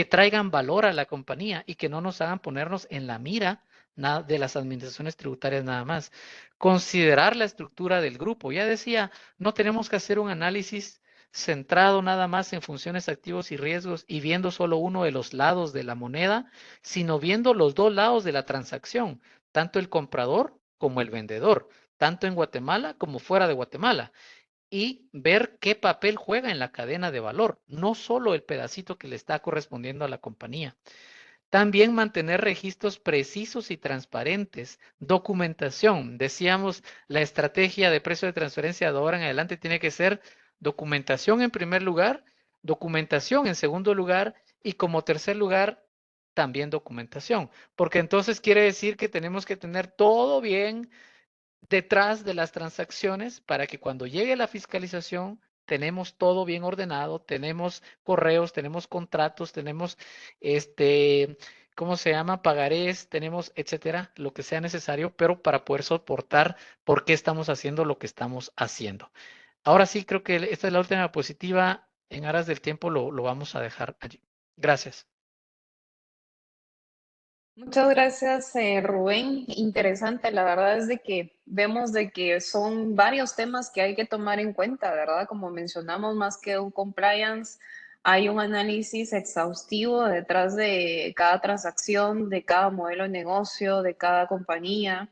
traigan valor a la compañía y que no nos hagan ponernos en la mira de las administraciones tributarias nada más. Considerar la estructura del grupo. Ya decía, no tenemos que hacer un análisis centrado nada más en funciones, activos y riesgos y viendo solo uno de los lados de la moneda, sino viendo los dos lados de la transacción, tanto el comprador como el vendedor, tanto en Guatemala como fuera de Guatemala, y ver qué papel juega en la cadena de valor, no solo el pedacito que le está correspondiendo a la compañía. También mantener registros precisos y transparentes, documentación. Decíamos, la estrategia de precio de transferencia de ahora en adelante tiene que ser documentación en primer lugar, documentación en segundo lugar y como tercer lugar, también documentación. Porque entonces quiere decir que tenemos que tener todo bien detrás de las transacciones para que cuando llegue la fiscalización tenemos todo bien ordenado, tenemos correos, tenemos contratos, tenemos ¿cómo se llama? Pagarés, tenemos, etcétera, lo que sea necesario, pero para poder soportar por qué estamos haciendo lo que estamos haciendo. Ahora sí, creo que esta es la última diapositiva. En aras del tiempo lo vamos a dejar allí. Gracias. Muchas gracias, Rubén. Interesante, la verdad es de que vemos de que son varios temas que hay que tomar en cuenta, ¿verdad? Como mencionamos, más que un compliance, hay un análisis exhaustivo detrás de cada transacción, de cada modelo de negocio, de cada compañía.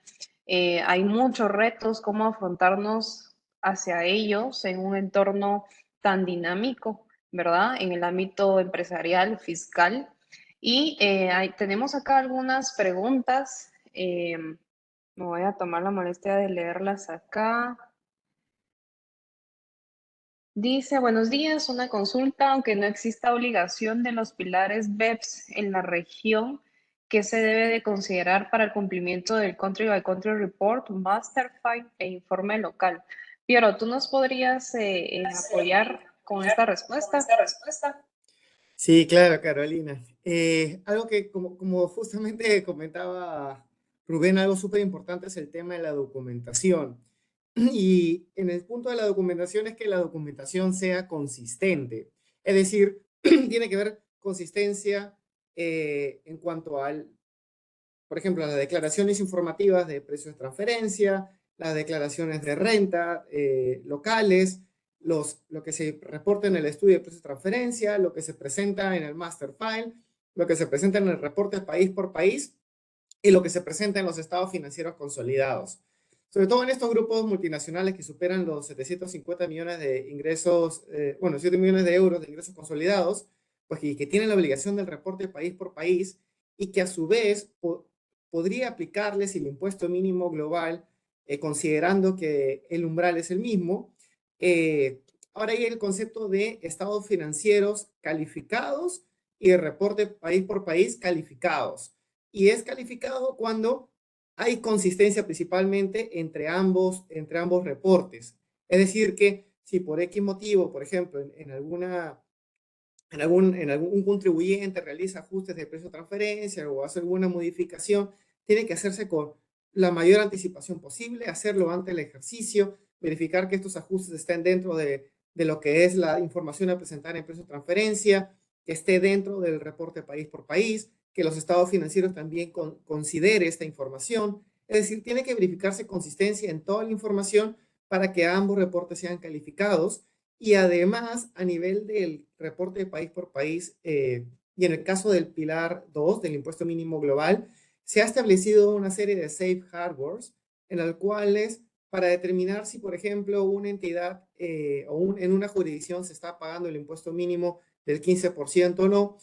Hay muchos retos, cómo afrontarnos hacia ellos en un entorno tan dinámico, ¿verdad? En el ámbito empresarial, fiscal. Y tenemos acá algunas preguntas. Me voy a tomar la molestia de leerlas acá. Dice, buenos días, una consulta, aunque no exista obligación de los pilares BEPS en la región, ¿qué se debe de considerar para el cumplimiento del Country by Country Report, Master File e informe local? Piero, ¿tú nos podrías apoyar con esta respuesta? Sí, claro, Carolina. Algo que, como justamente comentaba Rubén, algo súper importante es el tema de la documentación. Y en el punto de la documentación es que la documentación sea consistente. Es decir, tiene que ver consistencia en cuanto al, por ejemplo, las declaraciones informativas de precios de transferencia, las declaraciones de renta locales, lo que se reporta en el estudio de precios de transferencia, lo que se presenta en el master file, lo que se presenta en el reporte país por país y lo que se presenta en los estados financieros consolidados. Sobre todo en estos grupos multinacionales que superan los 750 millones de ingresos, 7 millones de euros de ingresos consolidados, pues y que tienen la obligación del reporte país por país y que a su vez podría aplicarles el impuesto mínimo global, considerando que el umbral es el mismo. Ahora hay el concepto de estados financieros calificados y de reporte país por país calificados. Y es calificado cuando hay consistencia principalmente entre ambos reportes. Es decir, que si por X motivo, por ejemplo, en algún contribuyente realiza ajustes de precio de transferencia o hace alguna modificación, tiene que hacerse con la mayor anticipación posible, hacerlo antes del ejercicio, verificar que estos ajustes estén dentro de lo que es la información a presentar en precio de transferencia, que esté dentro del reporte país por país, que los estados financieros también considere esta información. Es decir, tiene que verificarse consistencia en toda la información para que ambos reportes sean calificados. Y además, a nivel del reporte de país por país, y en el caso del pilar 2 del impuesto mínimo global, se ha establecido una serie de safe harbors en las cuales, para determinar si, por ejemplo, una entidad en una jurisdicción se está pagando el impuesto mínimo del 15% o no,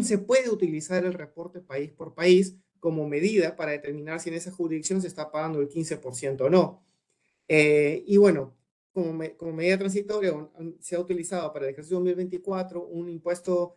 se puede utilizar el reporte país por país como medida para determinar si en esa jurisdicción se está pagando el 15% o no. Y bueno, como medida transitoria se ha utilizado para el ejercicio 2024 un impuesto,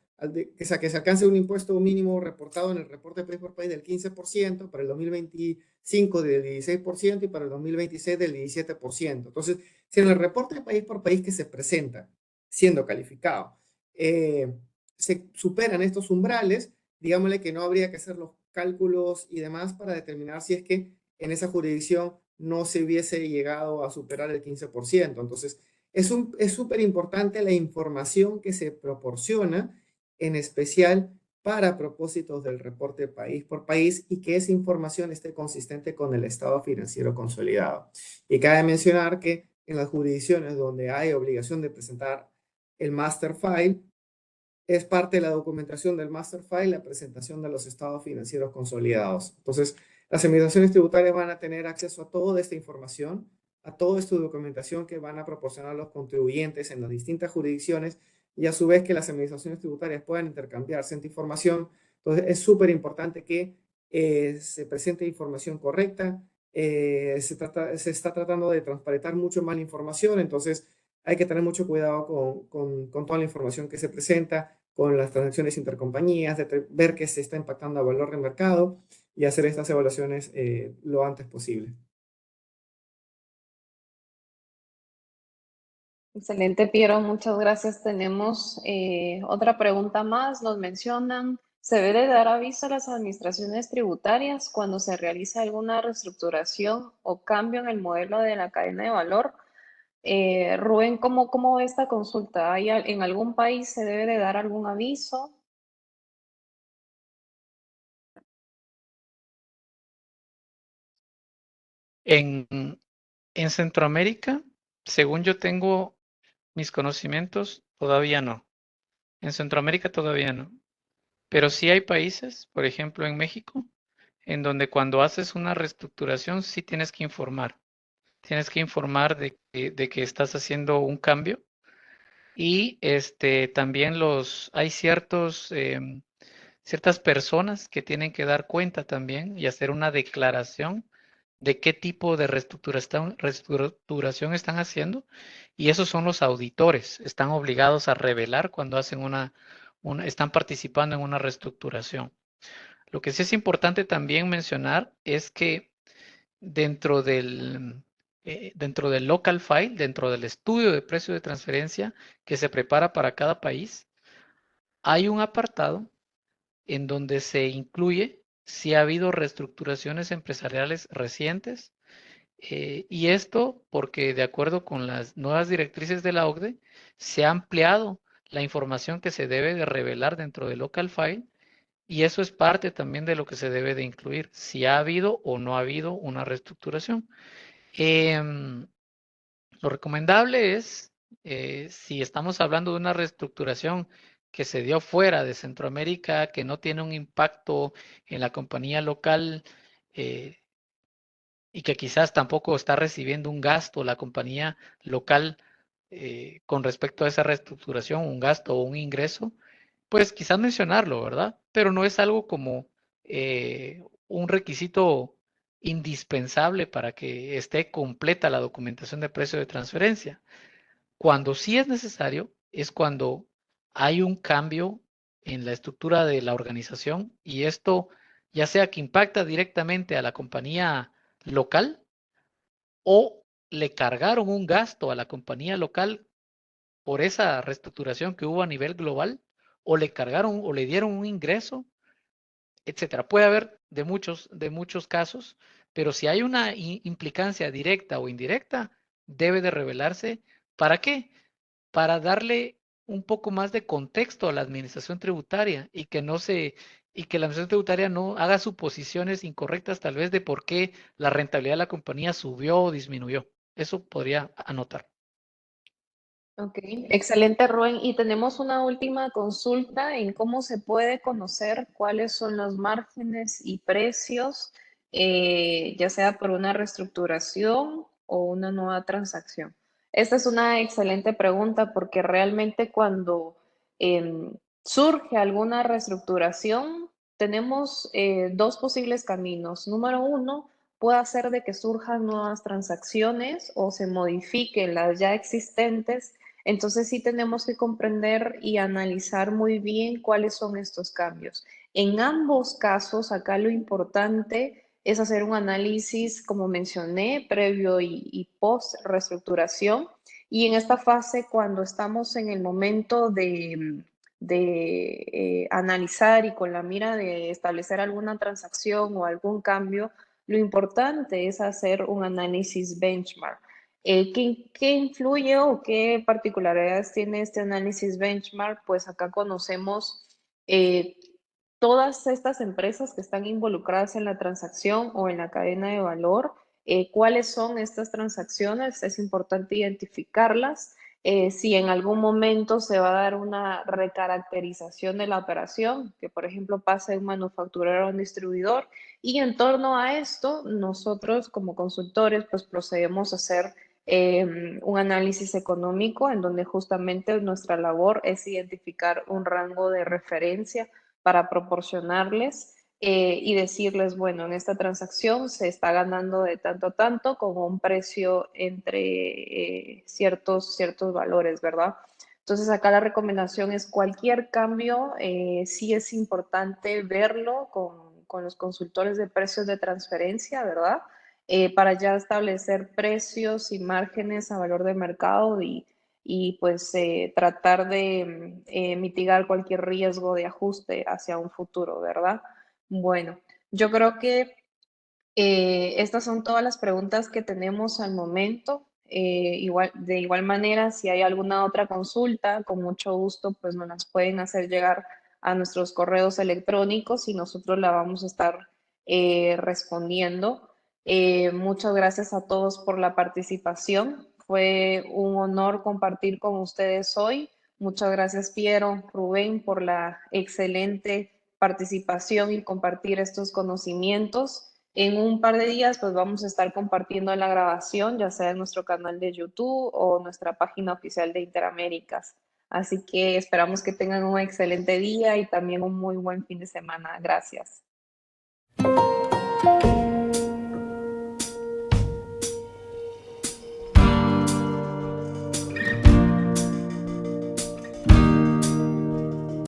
que se alcance un impuesto mínimo reportado en el reporte país por país del 15%, para el 2025 2025 del 16% y para el 2026 del 17%. Entonces, si en el reporte país por país que se presenta, siendo calificado, se superan estos umbrales, digámosle que no habría que hacer los cálculos y demás para determinar si es que en esa jurisdicción no se hubiese llegado a superar el 15%. Entonces, es súper importante la información que se proporciona, en especial para propósitos del reporte país por país, y que esa información esté consistente con el estado financiero consolidado. Y cabe mencionar que en las jurisdicciones donde hay obligación de presentar el master file, es parte de la documentación del master file la presentación de los estados financieros consolidados. Entonces, las administraciones tributarias van a tener acceso a toda esta información, a toda esta documentación que van a proporcionar los contribuyentes en las distintas jurisdicciones, y a su vez que las administraciones tributarias puedan intercambiarse esta información. Entonces, es súper importante que se presente información correcta. Se está tratando de transparentar mucho más la información, entonces hay que tener mucho cuidado con toda la información que se presenta, con las transacciones intercompañías, de ver que se está impactando a valor de mercado y hacer estas evaluaciones lo antes posible. Excelente, Piero, muchas gracias. Tenemos otra pregunta más. Nos mencionan, ¿se debe dar aviso a las administraciones tributarias cuando se realiza alguna reestructuración o cambio en el modelo de la cadena de valor? Rubén, ¿cómo ve esta consulta? ¿En algún país se debe de dar algún aviso? En Centroamérica, según yo tengo mis conocimientos, todavía no. En Centroamérica todavía no. Pero sí hay países, por ejemplo en México, en donde cuando haces una reestructuración sí tienes que informar. Tienes que informar de que estás haciendo un cambio. Y también hay ciertas personas que tienen que dar cuenta también y hacer una declaración de qué tipo de reestructuración están haciendo, y esos son los auditores. Están obligados a revelar cuando hacen están participando en una reestructuración. Lo que sí es importante también mencionar es que dentro del local file, dentro del estudio de precio de transferencia que se prepara para cada país, hay un apartado en donde se incluye si ha habido reestructuraciones empresariales recientes, y esto porque de acuerdo con las nuevas directrices de la OCDE se ha ampliado la información que se debe de revelar dentro del local file, y eso es parte también de lo que se debe de incluir, si ha habido o no ha habido una reestructuración. Lo recomendable es, si estamos hablando de una reestructuración que se dio fuera de Centroamérica, que no tiene un impacto en la compañía local, y que quizás tampoco está recibiendo un gasto la compañía local con respecto a esa reestructuración, un gasto o un ingreso, pues quizás mencionarlo, ¿verdad? Pero no es algo como un requisito indispensable para que esté completa la documentación de precio de transferencia. Cuando sí es necesario es cuando hay un cambio en la estructura de la organización, y esto ya sea que impacta directamente a la compañía local o le cargaron un gasto a la compañía local por esa reestructuración que hubo a nivel global, o le cargaron o le dieron un ingreso, etcétera. Puede haber de muchos casos, pero si hay una implicancia directa o indirecta, debe de revelarse. ¿Para qué? Para darle un poco más de contexto a la administración tributaria, y que la administración tributaria no haga suposiciones incorrectas tal vez de por qué la rentabilidad de la compañía subió o disminuyó. Eso podría anotar. Ok, excelente, Rubén. Y tenemos una última consulta en cómo se puede conocer cuáles son los márgenes y precios, ya sea por una reestructuración o una nueva transacción. Esta es una excelente pregunta porque realmente cuando surge alguna reestructuración, tenemos dos posibles caminos. Número uno, puede ser de que surjan nuevas transacciones o se modifiquen las ya existentes. Entonces sí tenemos que comprender y analizar muy bien cuáles son estos cambios. En ambos casos, acá lo importante es hacer un análisis, como mencioné, previo y post reestructuración. Y en esta fase, cuando estamos en el momento de analizar y con la mira de establecer alguna transacción o algún cambio, lo importante es hacer un análisis benchmark. ¿Qué influye o qué particularidades tiene este análisis benchmark? Pues acá conocemos todas estas empresas que están involucradas en la transacción o en la cadena de valor. ¿Cuáles son estas transacciones? Es importante identificarlas. Si en algún momento se va a dar una recaracterización de la operación, que por ejemplo pase de un manufacturero a un distribuidor, y en torno a esto, nosotros como consultores pues procedemos a hacer un análisis económico en donde justamente nuestra labor es identificar un rango de referencia para proporcionarles y decirles, bueno, en esta transacción se está ganando de tanto a tanto con un precio entre ciertos valores, ¿verdad? Entonces acá la recomendación es cualquier cambio, sí es importante verlo con los consultores de precios de transferencia, ¿verdad? Para ya establecer precios y márgenes a valor de mercado y pues tratar de mitigar cualquier riesgo de ajuste hacia un futuro, ¿verdad? Bueno, yo creo que estas son todas las preguntas que tenemos al momento. De igual manera, si hay alguna otra consulta, con mucho gusto, pues nos las pueden hacer llegar a nuestros correos electrónicos y nosotros la vamos a estar respondiendo. Muchas gracias a todos por la participación. Fue un honor compartir con ustedes hoy. Muchas gracias, Piero, Rubén, por la excelente participación y compartir estos conocimientos. En un par de días, pues vamos a estar compartiendo la grabación, ya sea en nuestro canal de YouTube o nuestra página oficial de Interaméricas. Así que esperamos que tengan un excelente día y también un muy buen fin de semana. Gracias.